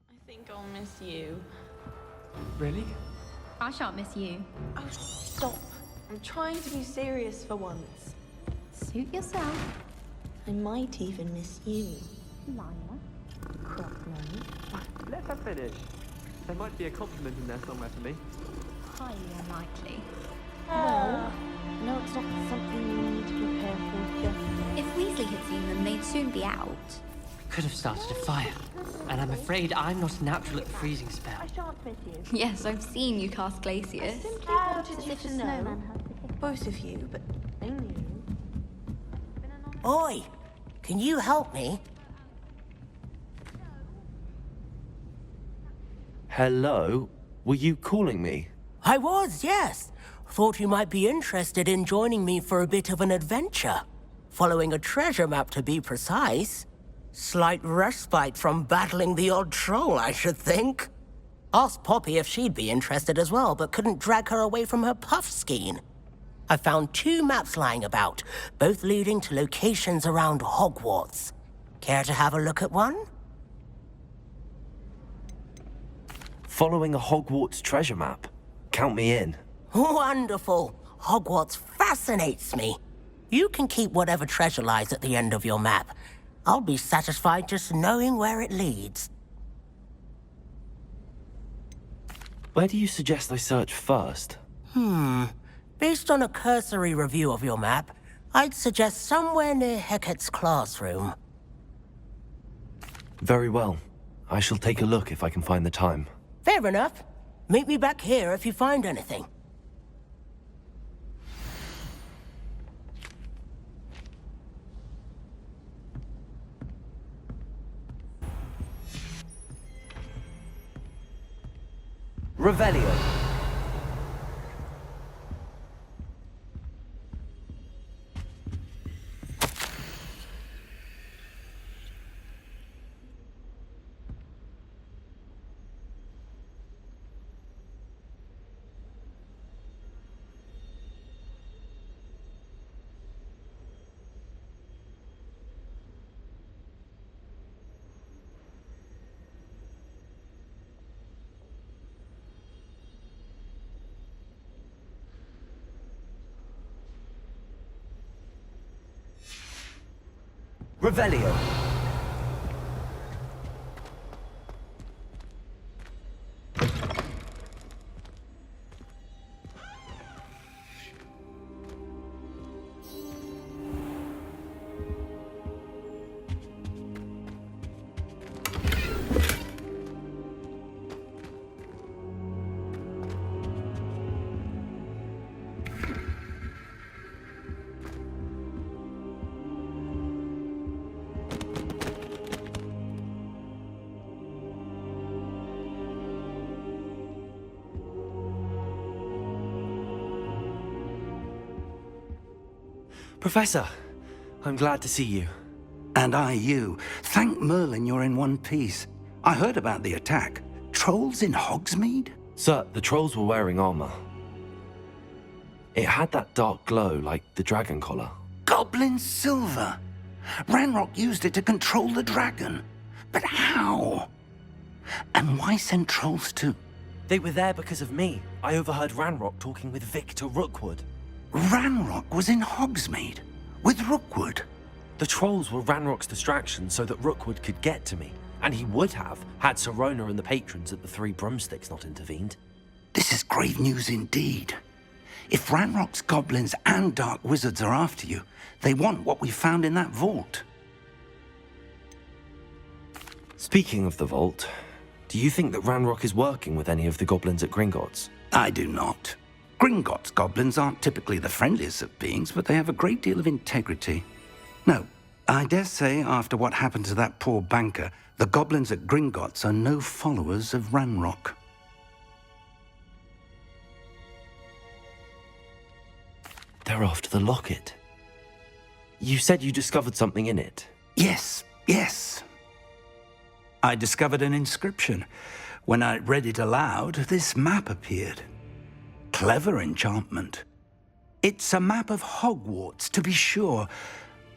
I think I'll miss you. Really? I shan't miss you. Oh, stop. I'm trying to be serious for once. Suit yourself. I might even miss you. Liar. Let her finish. There might be a compliment in there somewhere for me. Highly unlikely. Well, no, it's not something you need to prepare for just yet. If Weasley had seen them, they'd soon be out. Could have started a fire. And I'm afraid I'm not natural at the freezing spell. I shan't miss you. Yes, I've seen you cast Glacius. I simply wanted you to know, both of you, but mainly you. Oi! Can you help me? Hello? Were you calling me? I was, yes. Thought you might be interested in joining me for a bit of an adventure. Following a treasure map, to be precise. Slight respite from battling the odd troll, I should think. Asked Poppy if she'd be interested as well, but couldn't drag her away from her puff skein. I found 2 maps lying about, both leading to locations around Hogwarts. Care to have a look at one? Following a Hogwarts treasure map. Count me in. Wonderful. Hogwarts fascinates me. You can keep whatever treasure lies at the end of your map. I'll be satisfied just knowing where it leads. Where do you suggest I search first? Based on a cursory review of your map, I'd suggest somewhere near Hecat's classroom. Very well. I shall take a look if I can find the time. Fair enough. Meet me back here if you find anything. Revelio. Revelio. Professor, I'm glad to see you. And I you. Thank Merlin you're in one piece. I heard about the attack. Trolls in Hogsmeade? Sir, the trolls were wearing armor. It had that dark glow like the dragon collar. Goblin silver. Ranrock used it to control the dragon. But how? And why send trolls to... They were there because of me. I overheard Ranrock talking with Victor Rookwood. Ranrock was in Hogsmeade? With Rookwood? The trolls were Ranrock's distraction so that Rookwood could get to me. And he would have, had Sirona and the patrons at the Three Broomsticks not intervened. This is grave news indeed. If Ranrock's goblins and dark wizards are after you, they want what we found in that vault. Speaking of the vault, do you think that Ranrock is working with any of the goblins at Gringotts? I do not. Gringotts goblins aren't typically the friendliest of beings, but they have a great deal of integrity. No, I dare say after what happened to that poor banker, the goblins at Gringotts are no followers of Ranrock. They're after the locket. You said you discovered something in it. Yes. I discovered an inscription. When I read it aloud, this map appeared. Clever enchantment. It's a map of Hogwarts, to be sure,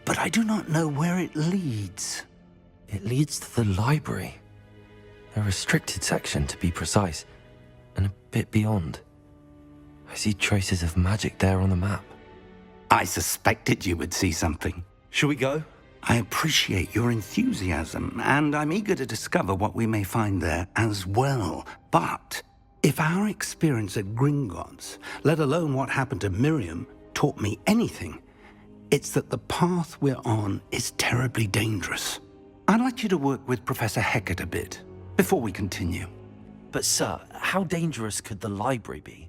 but I do not know where it leads. It leads to the library. A restricted section, to be precise, and a bit beyond. I see traces of magic there on the map. I suspected you would see something. Shall we go? I appreciate your enthusiasm, and I'm eager to discover what we may find there as well. But if our experience at Gringotts, let alone what happened to Miriam, taught me anything, it's that the path we're on is terribly dangerous. I'd like you to work with Professor Hecat a bit before we continue. But sir, how dangerous could the library be?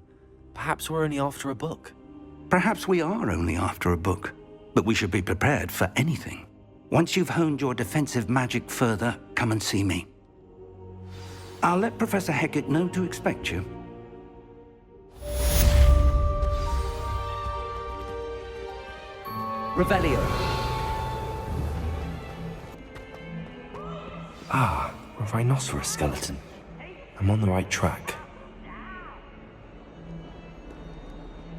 Perhaps we're only after a book. Perhaps we are only after a book, but we should be prepared for anything. Once you've honed your defensive magic further, come and see me. I'll let Professor Hecat know to expect you. Revelio. Ah, a rhinoceros skeleton. I'm on the right track.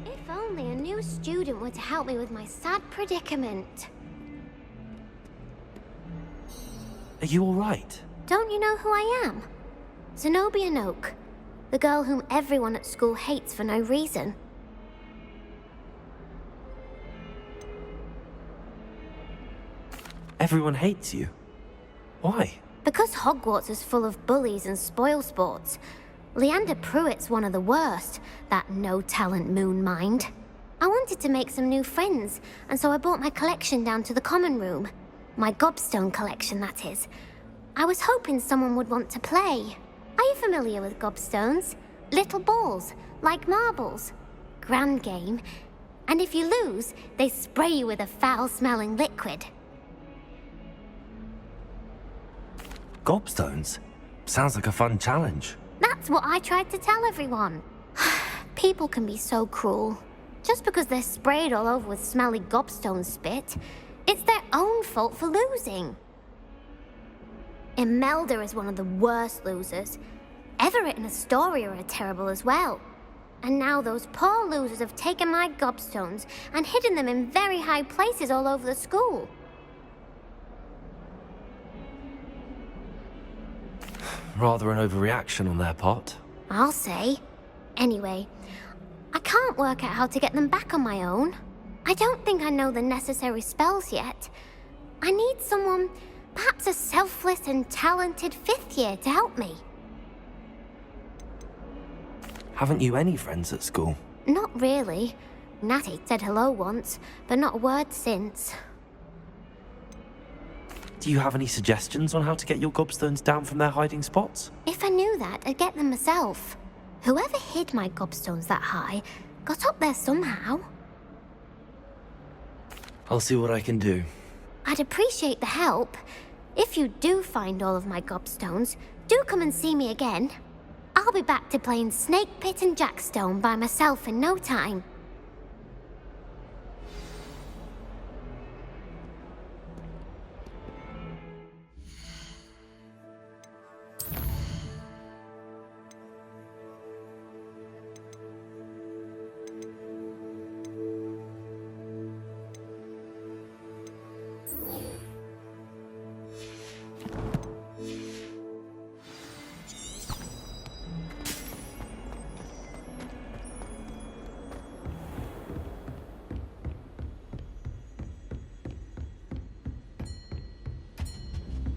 If only a new student were to help me with my sad predicament. Are you all right? Don't you know who I am? Zenobia Noak, the girl whom everyone at school hates for no reason. Everyone hates you. Why? Because Hogwarts is full of bullies and spoilsports. Leander Pruitt's one of the worst, that no-talent moon mind. I wanted to make some new friends, and so I brought my collection down to the common room. My gobstone collection, that is. I was hoping someone would want to play. Are you familiar with gobstones? Little balls, like marbles. Grand game. And if you lose, they spray you with a foul-smelling liquid. Gobstones? Sounds like a fun challenge. That's what I tried to tell everyone. People can be so cruel. Just because they're sprayed all over with smelly gobstone spit, it's their own fault for losing. Imelda is one of the worst losers. Everett and Astoria are terrible as well. And now those poor losers have taken my gobstones and hidden them in very high places all over the school. Rather an overreaction on their part. I'll say. Anyway, I can't work out how to get them back on my own. I don't think I know the necessary spells yet. I need someone, perhaps a selfless and talented 5th year to help me. Haven't you any friends at school? Not really. Natty said hello once, but not a word since. Do you have any suggestions on how to get your gobstones down from their hiding spots? If I knew that, I'd get them myself. Whoever hid my gobstones that high got up there somehow. I'll see what I can do. I'd appreciate the help. If you do find all of my gobstones, do come and see me again. I'll be back to playing Snake Pit and Jackstone by myself in no time.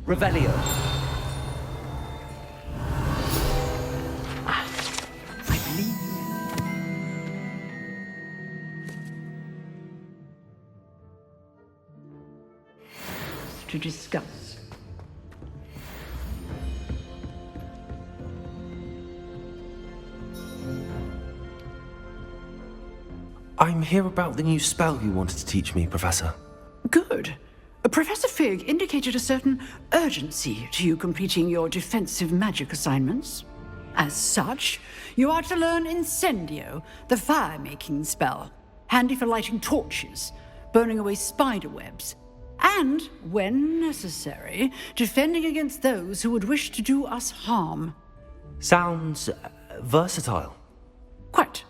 Revelio. I believe. To discuss. I'm here about the new spell you wanted to teach me, Professor. Good. Professor Fig indicated a certain urgency to you completing your defensive magic assignments. As such, you are to learn Incendio, the fire-making spell, handy for lighting torches, burning away spider webs, and, when necessary, defending against those who would wish to do us harm. Sounds versatile. Quite.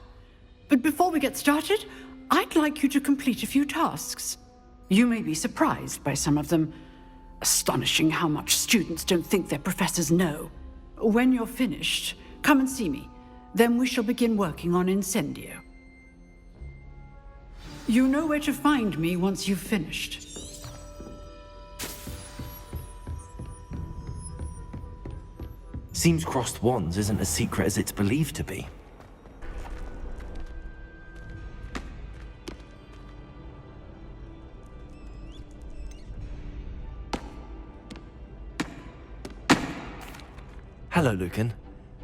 But before we get started, I'd like you to complete a few tasks. You may be surprised by some of them. Astonishing how much students don't think their professors know. When you're finished, come and see me. Then we shall begin working on Incendio. You know where to find me once you've finished. Seems crossed wands isn't as secret as it's believed to be. Hello, Lucan.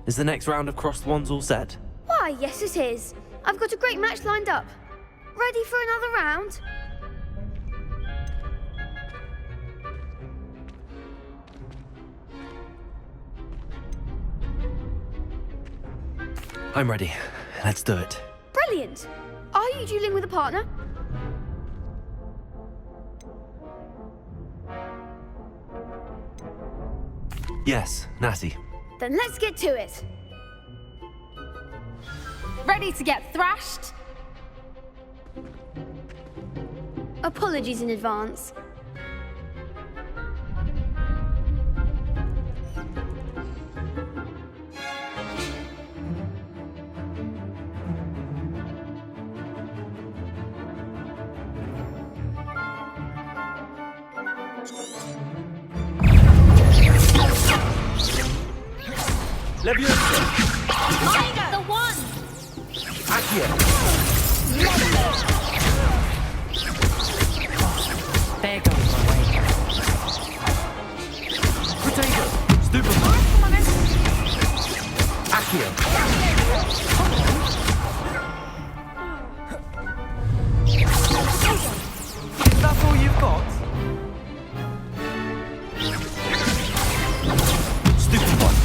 Is the next round of crossed wands all set? Why, yes it is. I've got a great match lined up. Ready for another round? I'm ready. Let's do it. Brilliant. Are you dueling with a partner? Yes, Natty. Then let's get to it. Ready to get thrashed? Apologies in advance. Leviosa! The one! Accio! There goes my way. Potato! Stupid! Accio! Is that all you've got? Stupid one!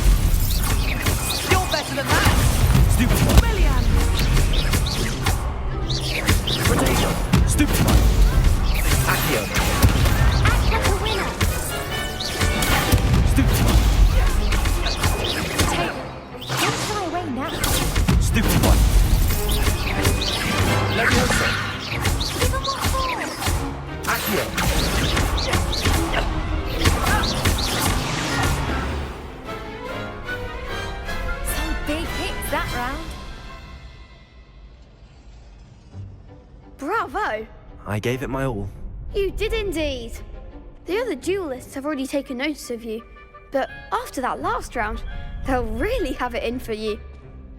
Bravo! I gave it my all. You did indeed. The other duelists have already taken notice of you, but after that last round, they'll really have it in for you.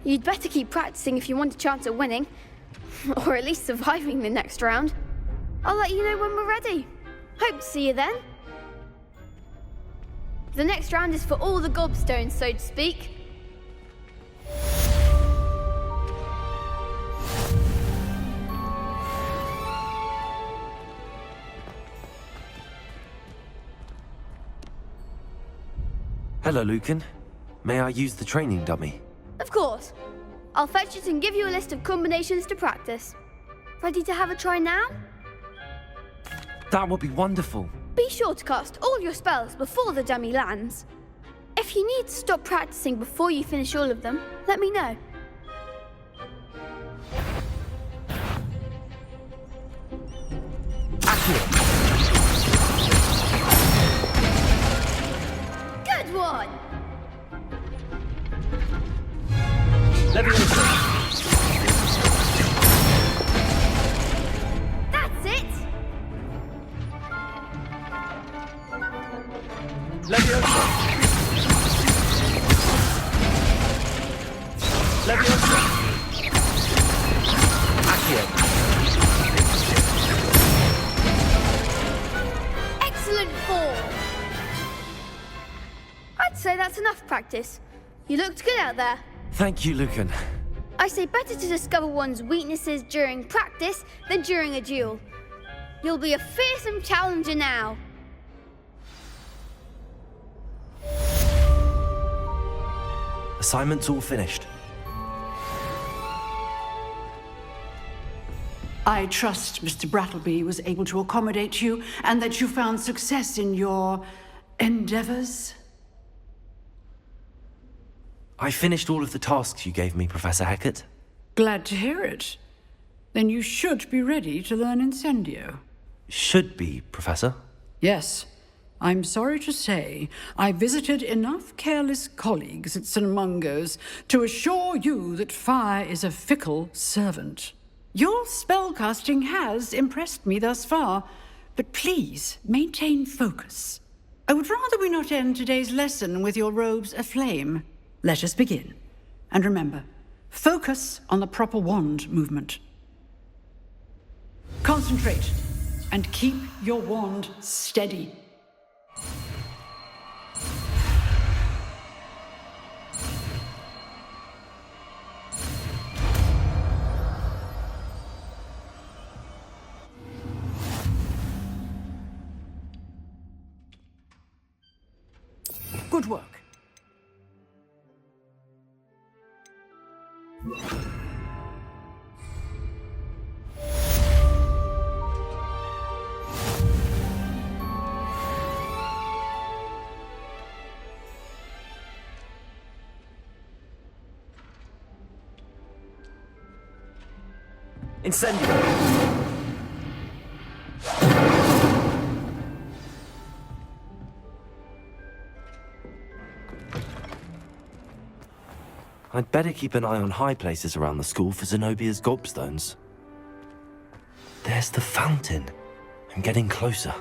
You'd better keep practicing if you want a chance at winning, or at least surviving the next round. I'll let you know when we're ready. Hope to see you then. The next round is for all the gobstones, so to speak. Hello, Lucan. May I use the training dummy? Of course. I'll fetch it and give you a list of combinations to practice. Ready to have a try now? That would be wonderful. Be sure to cast all your spells before the dummy lands. If you need to stop practicing before you finish all of them, let me know. Good one! That's it! Excellent form! I'd say that's enough practice. You looked good out there. Thank you, Lucan. I say better to discover one's weaknesses during practice than during a duel. You'll be a fearsome challenger now. Assignment's all finished. I trust Mr. Brattleby was able to accommodate you and that you found success in your endeavors. I finished all of the tasks you gave me, Professor Hecat. Glad to hear it. Then you should be ready to learn Incendio. Should be, Professor. Yes. I'm sorry to say, I visited enough careless colleagues at St. Mungo's to assure you that fire is a fickle servant. Your spellcasting has impressed me thus far, but please maintain focus. I would rather we not end today's lesson with your robes aflame. Let us begin. And remember, focus on the proper wand movement. Concentrate and keep your wand steady. Good work. Incendio! I'd better keep an eye on high places around the school for Zenobia's gobstones. There's the fountain. I'm getting closer.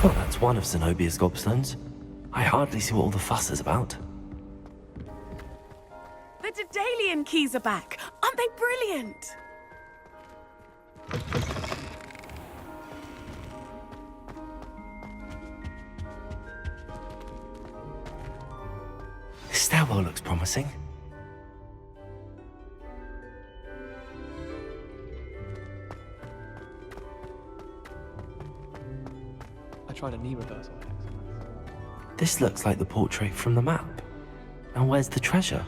Well, that's one of Zenobia's gobstones. I hardly see what all the fuss is about. The Daedalian keys are back. Aren't they brilliant? This stairwell looks promising. I tried a knee reversal. This looks like the portrait from the map. Now where's the treasure?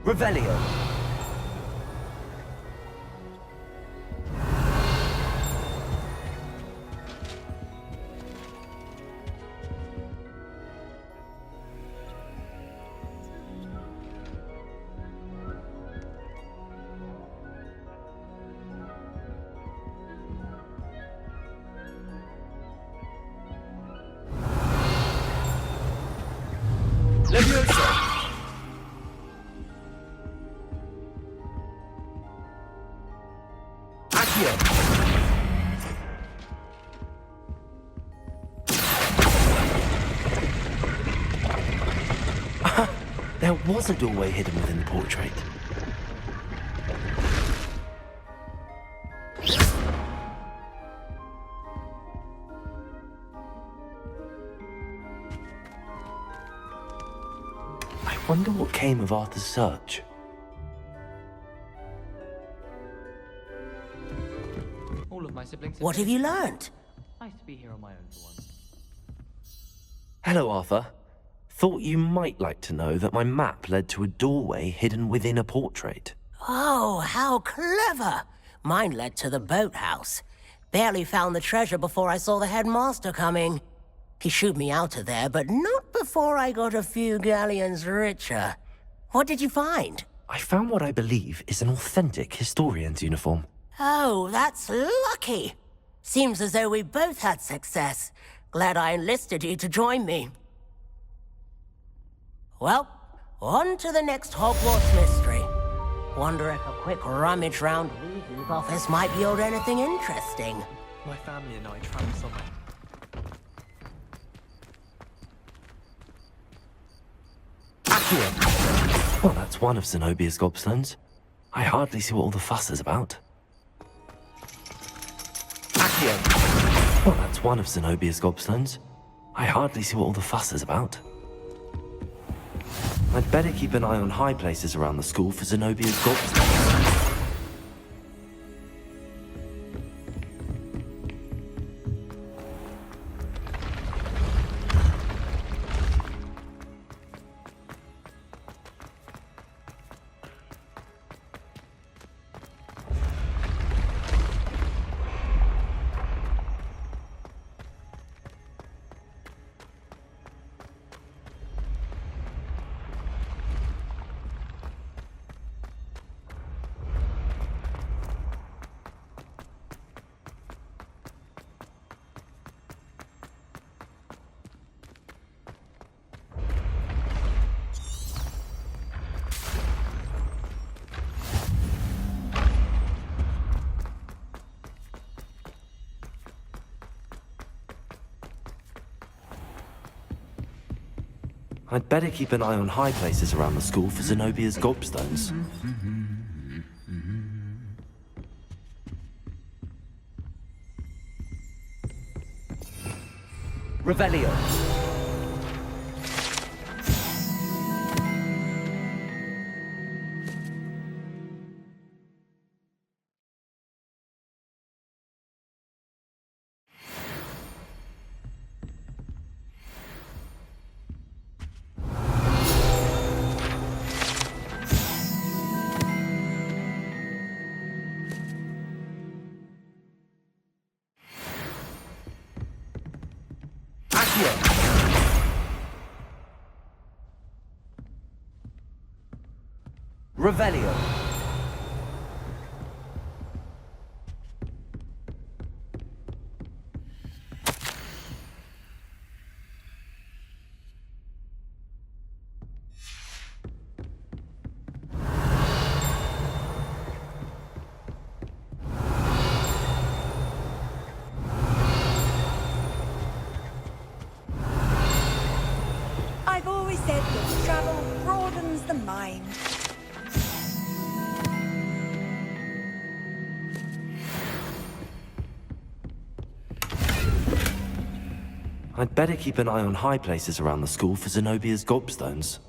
Revelio. Leviosa! There was a doorway hidden within the portrait. I wonder what came of Arthur's search. All of my siblings. What have you learned? Nice to be here on my own for once. Hello, Arthur. Thought you might like to know that my map led to a doorway hidden within a portrait. Oh, how clever! Mine led to the boathouse. Barely found the treasure before I saw the headmaster coming. He shooed me out of there, but not before I got a few galleons richer. What did you find? I found what I believe is an authentic historian's uniform. Oh, that's lucky. Seems as though we both had success. Glad I enlisted you to join me. Well, on to the next Hogwarts mystery. Wonder if a quick rummage round Weasley's office might yield anything interesting. My family and I travel somewhere. Accio! Well, that's one of Zenobia's gobstones. I hardly see what all the fuss is about. Accio! Well, that's one of Zenobia's gobstones. I hardly see what all the fuss is about. I'd better keep an eye on high places around the school for Zenobia's gobstones. I'd better keep an eye on high places around the school for Zenobia's gobstones. Revelio. Revelio. I've always said that travel broadens the mind. I'd better keep an eye on high places around the school for Zenobia's gobstones.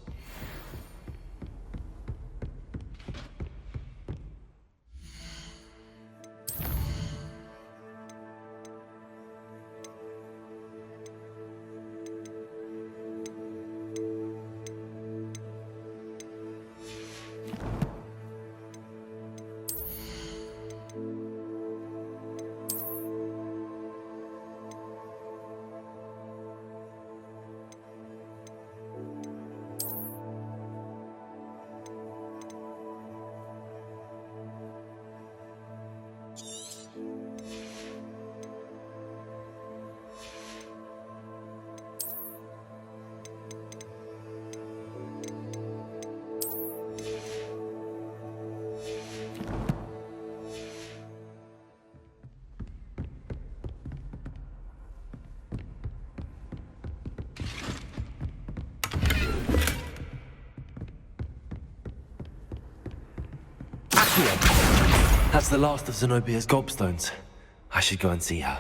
That's the last of Zenobia's gobstones. I should go and see her.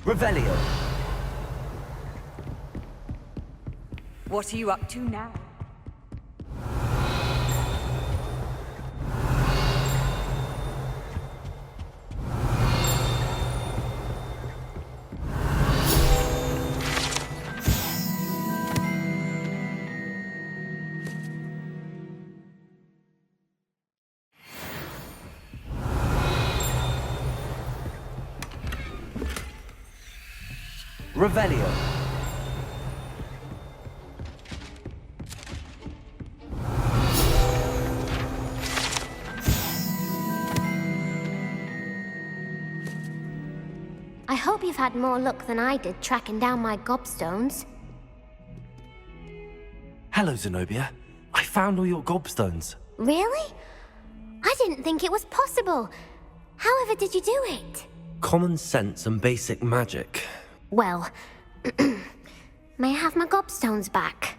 Revelio. What are you up to now? Revelio. I hope you've had more luck than I did tracking down my gobstones. Hello, Zenobia. I found all your gobstones. Really? I didn't think it was possible. However did you do it? Common sense and basic magic. Well, may I have my gobstones back?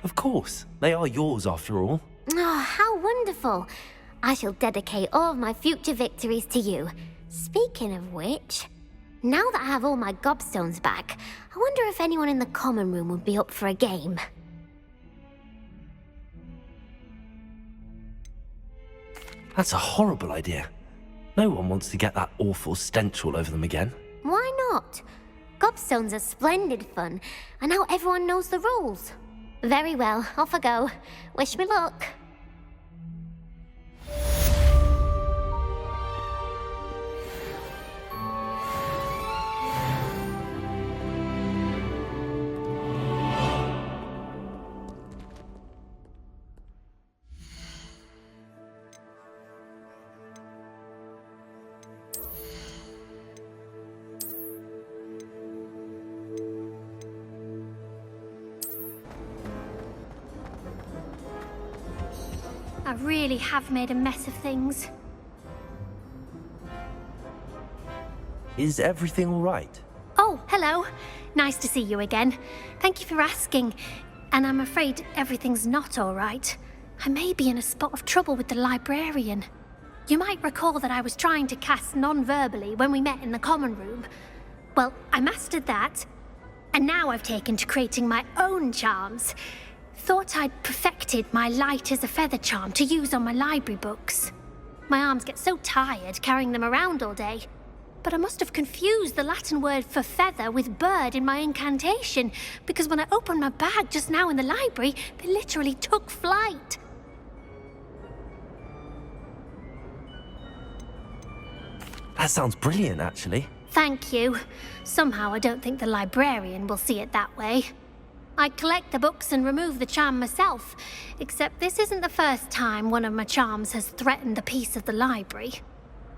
Of course. They are yours after all. Oh, how wonderful. I shall dedicate all of my future victories to you. Speaking of which, now that I have all my gobstones back, I wonder if anyone in the common room would be up for a game. That's a horrible idea. No one wants to get that awful stench all over them again. Why not? Gobstones are splendid fun, and now everyone knows the rules. Very well, off I go. Wish me luck. I really have made a mess of things. Is everything all right? Oh, hello. Nice to see you again. Thank you for asking. And I'm afraid everything's not all right. I may be in a spot of trouble with the librarian. You might recall that I was trying to cast non-verbally when we met in the common room. Well, I mastered that, and now I've taken to creating my own charms. Thought I'd perfected my light as a feather charm to use on my library books. My arms get so tired carrying them around all day. But I must have confused the Latin word for feather with bird in my incantation, because when I opened my bag just now in the library, they literally took flight. That sounds brilliant, actually. Thank you. Somehow I don't think the librarian will see it that way. I'd collect the books and remove the charm myself, except this isn't the first time one of my charms has threatened the peace of the library.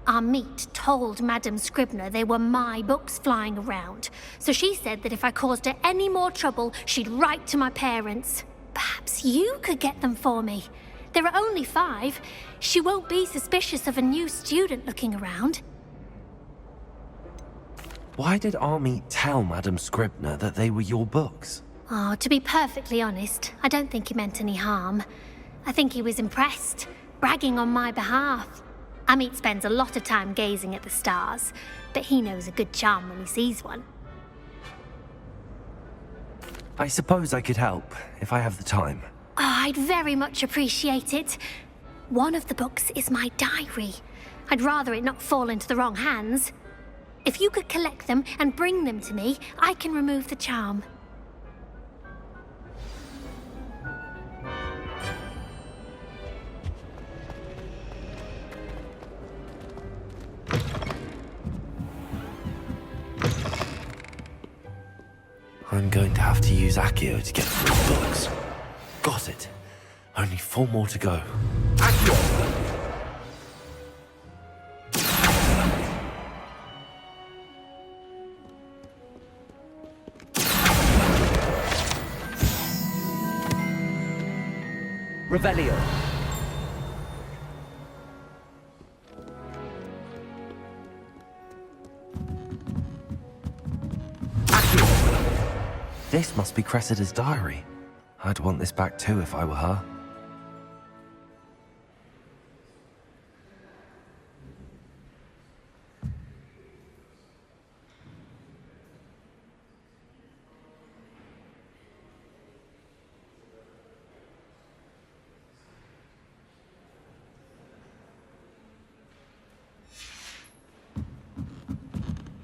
Our meet told Madame Scribner they were my books flying around, so she said that if I caused her any more trouble, she'd write to my parents. Perhaps you could get them for me. There are only 5. She won't be suspicious of a new student looking around. Why did Army tell Madame Scribner that they were your books? Oh, to be perfectly honest, I don't think he meant any harm. I think he was impressed, bragging on my behalf. Amit spends a lot of time gazing at the stars, but he knows a good charm when he sees one. I suppose I could help, if I have the time. Oh, I'd very much appreciate it. One of the books is my diary. I'd rather it not fall into the wrong hands. If you could collect them and bring them to me, I can remove the charm. I'm going to have to use Accio to get through the books. Got it. Only 4 more to go. Accio! Revelio. This must be Cressida's diary. I'd want this back too if I were her.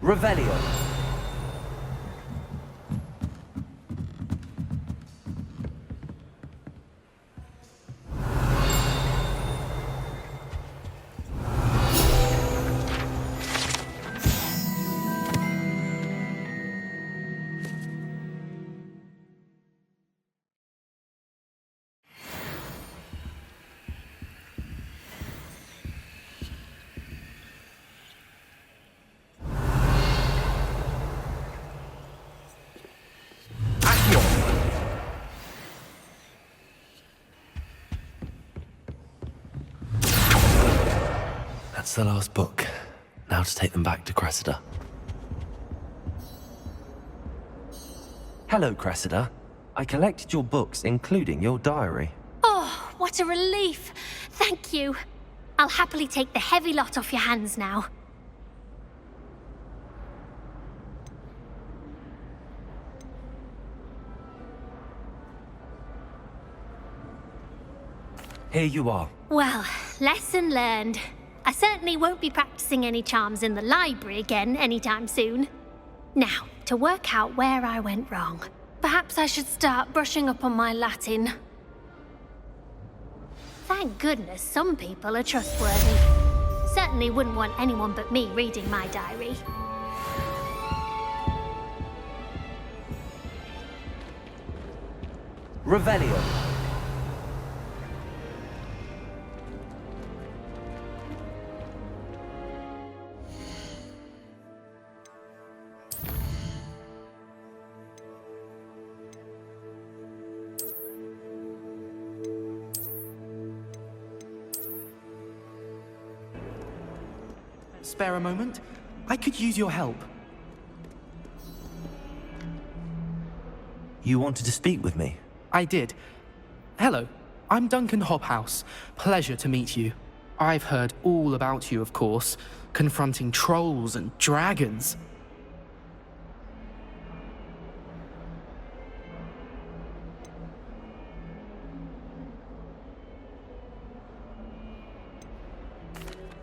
Revelio. That's the last book. Now to take them back to Cressida. Hello, Cressida. I collected your books, including your diary. Oh, what a relief. Thank you. I'll happily take the heavy lot off your hands now. Here you are. Well, lesson learned. I certainly won't be practicing any charms in the library again anytime soon. Now, to work out where I went wrong. Perhaps I should start brushing up on my Latin. Thank goodness some people are trustworthy. Certainly wouldn't want anyone but me reading my diary. Revelio. Spare a moment? I could use your help. You wanted to speak with me? I did. Hello, I'm Duncan Hobhouse. Pleasure to meet you. I've heard all about you, of course, confronting trolls and dragons.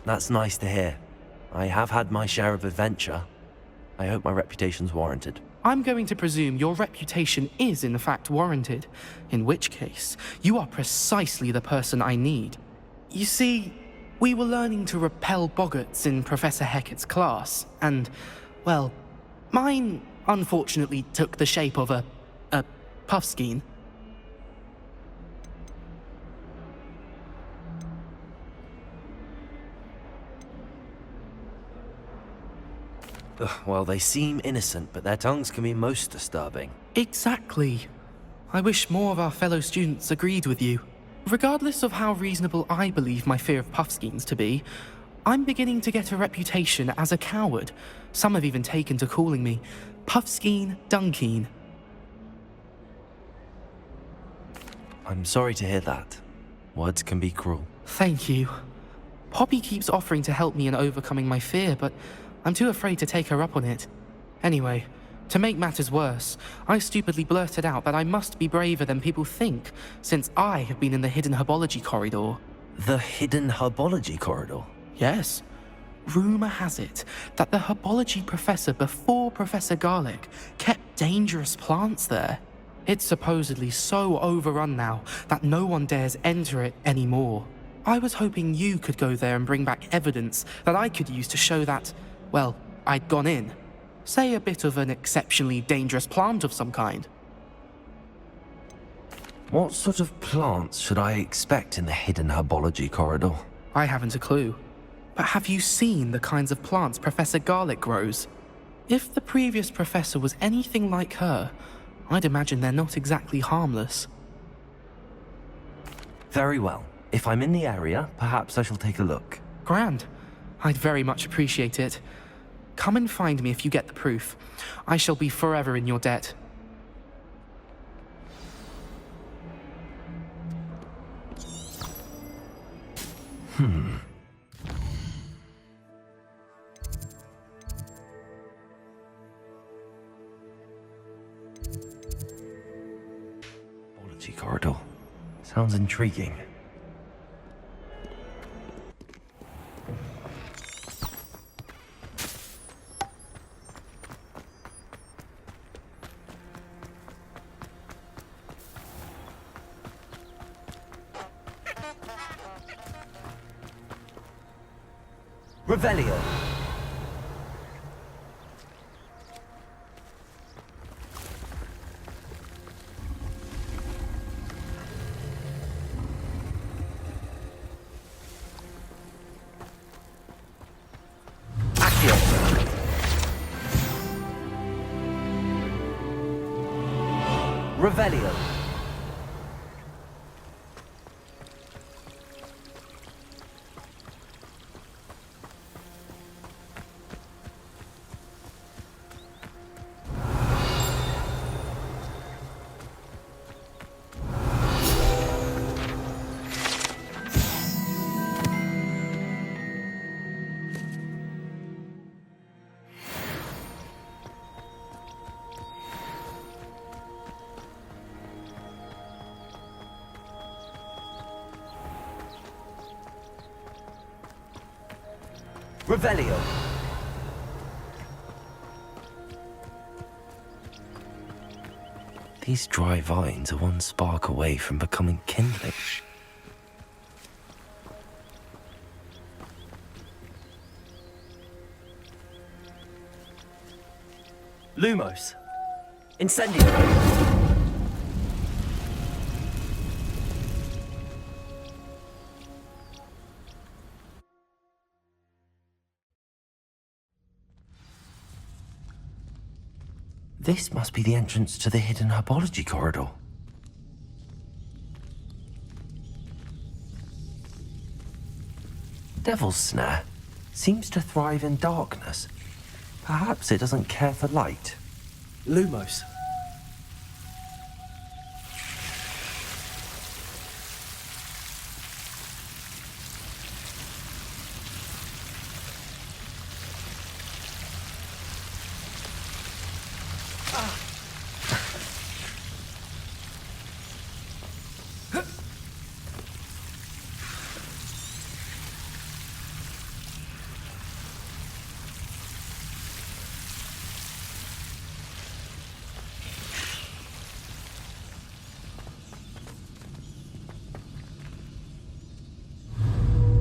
That's nice to hear. I have had my share of adventure. I hope my reputation's warranted. I'm going to presume your reputation is in fact warranted, in which case, you are precisely the person I need. You see, we were learning to repel boggarts in Professor Hecat's class, and, well, mine unfortunately took the shape of a puffskein. Ugh, well, they seem innocent, but their tongues can be most disturbing. Exactly. I wish more of our fellow students agreed with you. Regardless of how reasonable I believe my fear of puffskeins to be, I'm beginning to get a reputation as a coward. Some have even taken to calling me Puffskeen Dunkeen. I'm sorry to hear that. Words can be cruel. Thank you. Poppy keeps offering to help me in overcoming my fear, but I'm too afraid to take her up on it. Anyway, to make matters worse, I stupidly blurted out that I must be braver than people think, since I have been in the hidden herbology corridor. The hidden herbology corridor? Yes. Rumor has it that the herbology professor before Professor Garlic kept dangerous plants there. It's supposedly so overrun now that no one dares enter it anymore. I was hoping you could go there and bring back evidence that I could use to show that, well, I'd gone in. Say a bit of an exceptionally dangerous plant of some kind. What sort of plants should I expect in the hidden herbology corridor? I haven't a clue. But have you seen the kinds of plants Professor Garlic grows? If the previous professor was anything like her, I'd imagine they're not exactly harmless. Very well. If I'm in the area, perhaps I shall take a look. Grand. I'd very much appreciate it. Come and find me if you get the proof. I shall be forever in your debt. Apology corridor. Sounds intriguing. Revelio. Accio. Revelio. Revelio. These dry vines are one spark away from becoming kindling. Lumos. Incendio. This must be the entrance to the hidden herbology corridor. Devil's Snare seems to thrive in darkness. Perhaps it doesn't care for light. Lumos.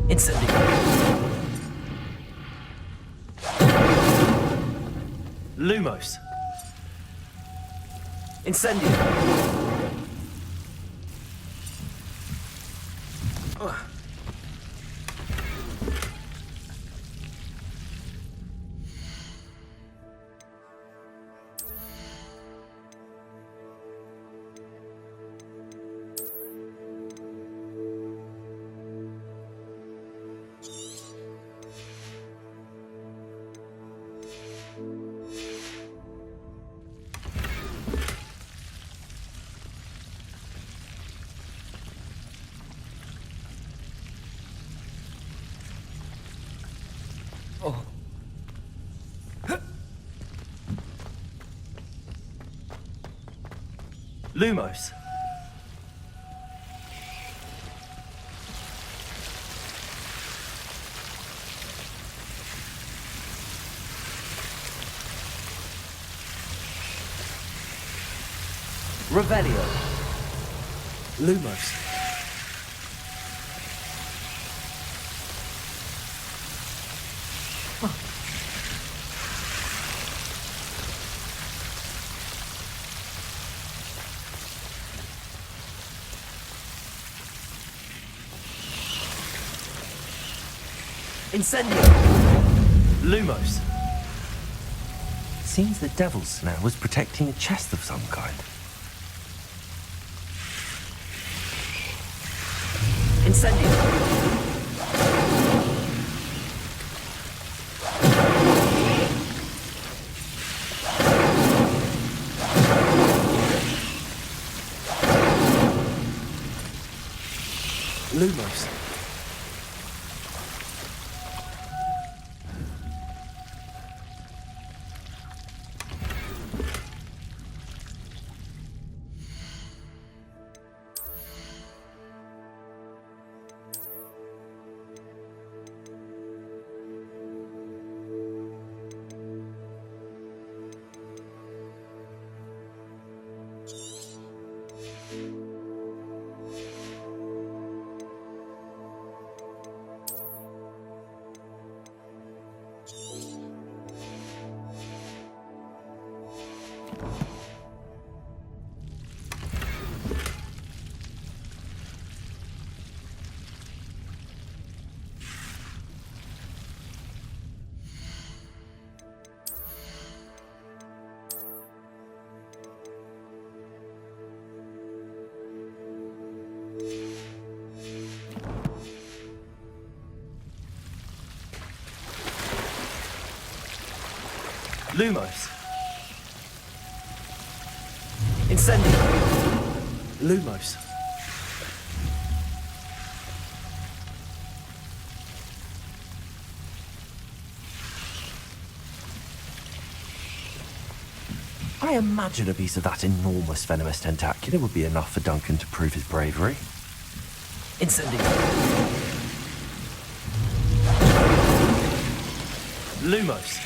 Incendio. Lumos. Incendio. Lumos. Revelio. Lumos. Incendio. Lumos. Seems the Devil's Snare was protecting a chest of some kind. Incendio. Lumos. Lumos. Incendio. Lumos. I imagine a piece of that enormous venomous tentacular would be enough for Duncan to prove his bravery. Incendio. Lumos.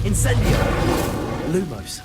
Incendio. Lumos.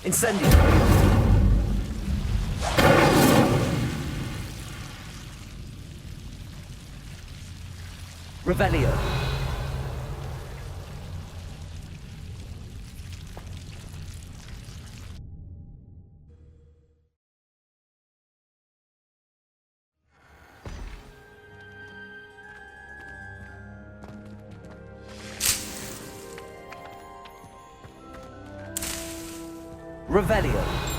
Incendio. Revelio. Revelio.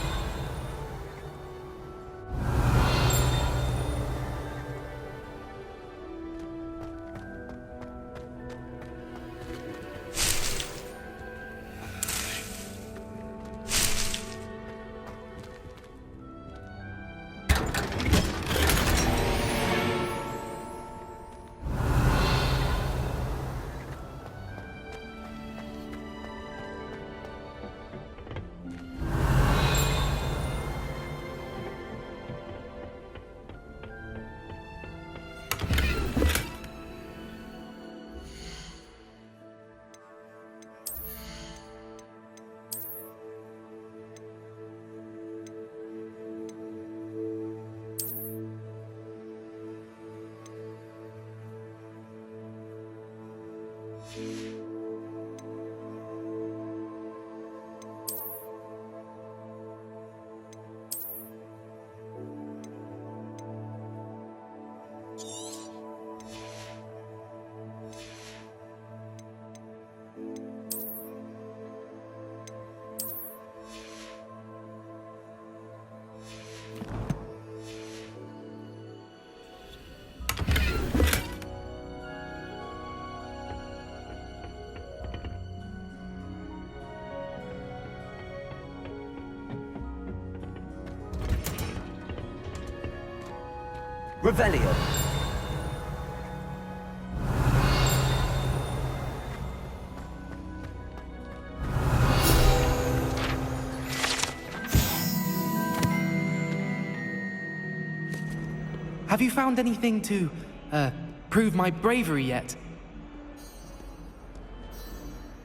Revelio. Have you found anything to, prove my bravery yet?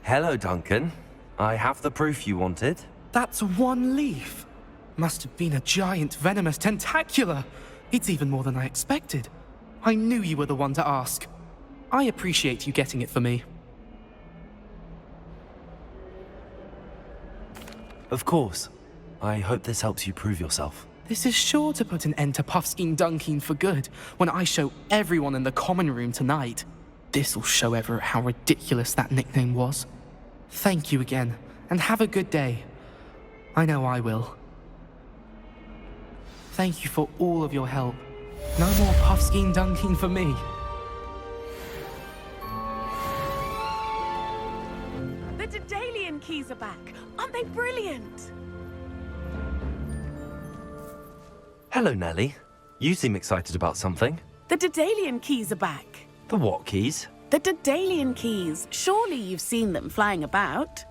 Hello, Duncan. I have the proof you wanted. That's one leaf. Must have been a giant venomous tentacula. It's even more than I expected. I knew you were the one to ask. I appreciate you getting it for me. Of course. I hope this helps you prove yourself. This is sure to put an end to Puffskein Dunkin for good when I show everyone in the common room tonight. This'll show Everett how ridiculous that nickname was. Thank you again, and have a good day. I know I will. Thank you for all of your help. No more Puffskein Dunkin for me. The Daedalian keys are back. Aren't they brilliant? Hello, Nellie. You seem excited about something. The Daedalian keys are back. The what keys? The Daedalian keys. Surely you've seen them flying about.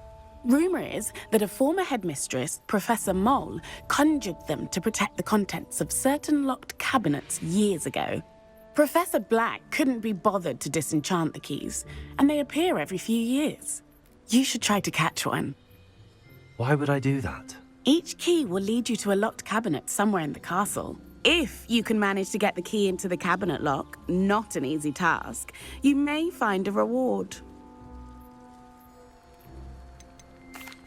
Rumour is that a former headmistress, Professor Moll, conjured them to protect the contents of certain locked cabinets years ago. Professor Black couldn't be bothered to disenchant the keys, and they appear every few years. You should try to catch one. Why would I do that? Each key will lead you to a locked cabinet somewhere in the castle. If you can manage to get the key into the cabinet lock, not an easy task, you may find a reward.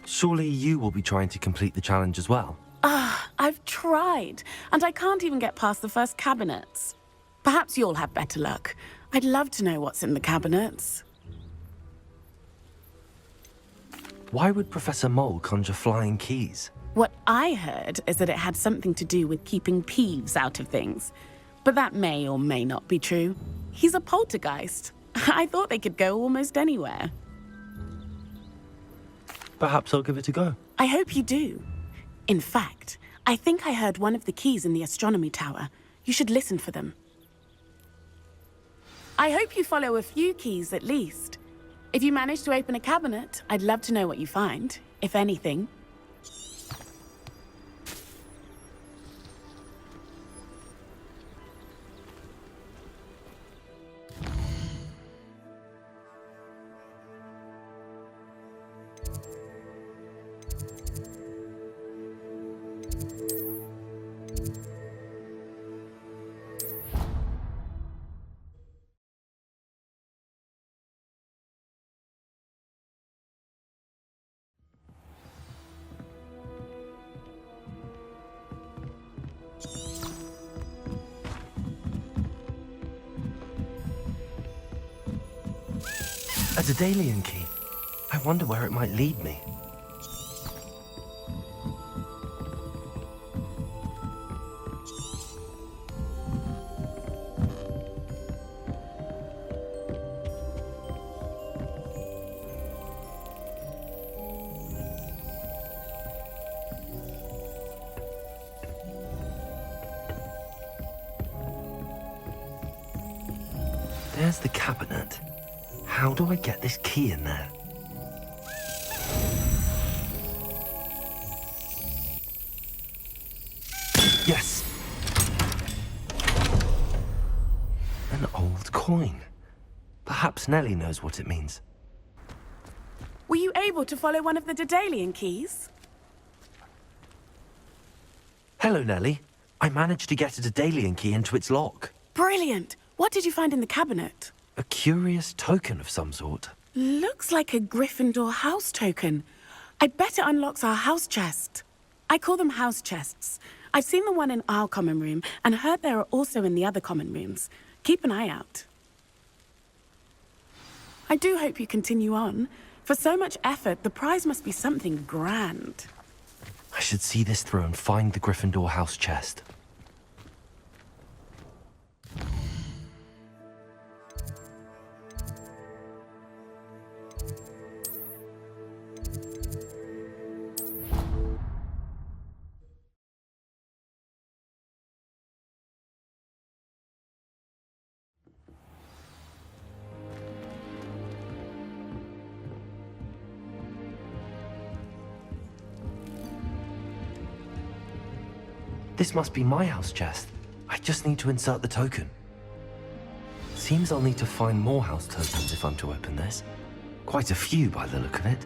Surely you will be trying to complete the challenge as well. I've tried, and I can't even get past the first cabinets. Perhaps you'll have better luck. I'd love to know what's in the cabinets. Why would Professor Mole conjure flying keys? What I heard is that it had something to do with keeping Peeves out of things. But that may or may not be true. He's a poltergeist. I thought they could go almost anywhere. Perhaps I'll give it a go. I hope you do. In fact, I think I heard one of the keys in the astronomy tower. You should listen for them. I hope you follow a few keys at least. If you manage to open a cabinet, I'd love to know what you find, if anything. A Daedalian key. I wonder where it might lead me. There's the cabinet. How do I get this key in there? Yes! An old coin. Perhaps Nellie knows what it means. Were you able to follow one of the Daedalian keys? Hello, Nellie. I managed to get a Daedalian key into its lock. Brilliant! What did you find in the cabinet? A curious token of some sort. Looks like a Gryffindor house token. I bet it unlocks our house chest. I call them house chests. I've seen the one in our common room and heard there are also in the other common rooms. Keep an eye out. I do hope you continue on. For so much effort, the prize must be something grand. I should see this through and find the Gryffindor house chest. This must be my house chest. I just need to insert the token. Seems I'll need to find more house tokens if I'm to open this. Quite a few by the look of it.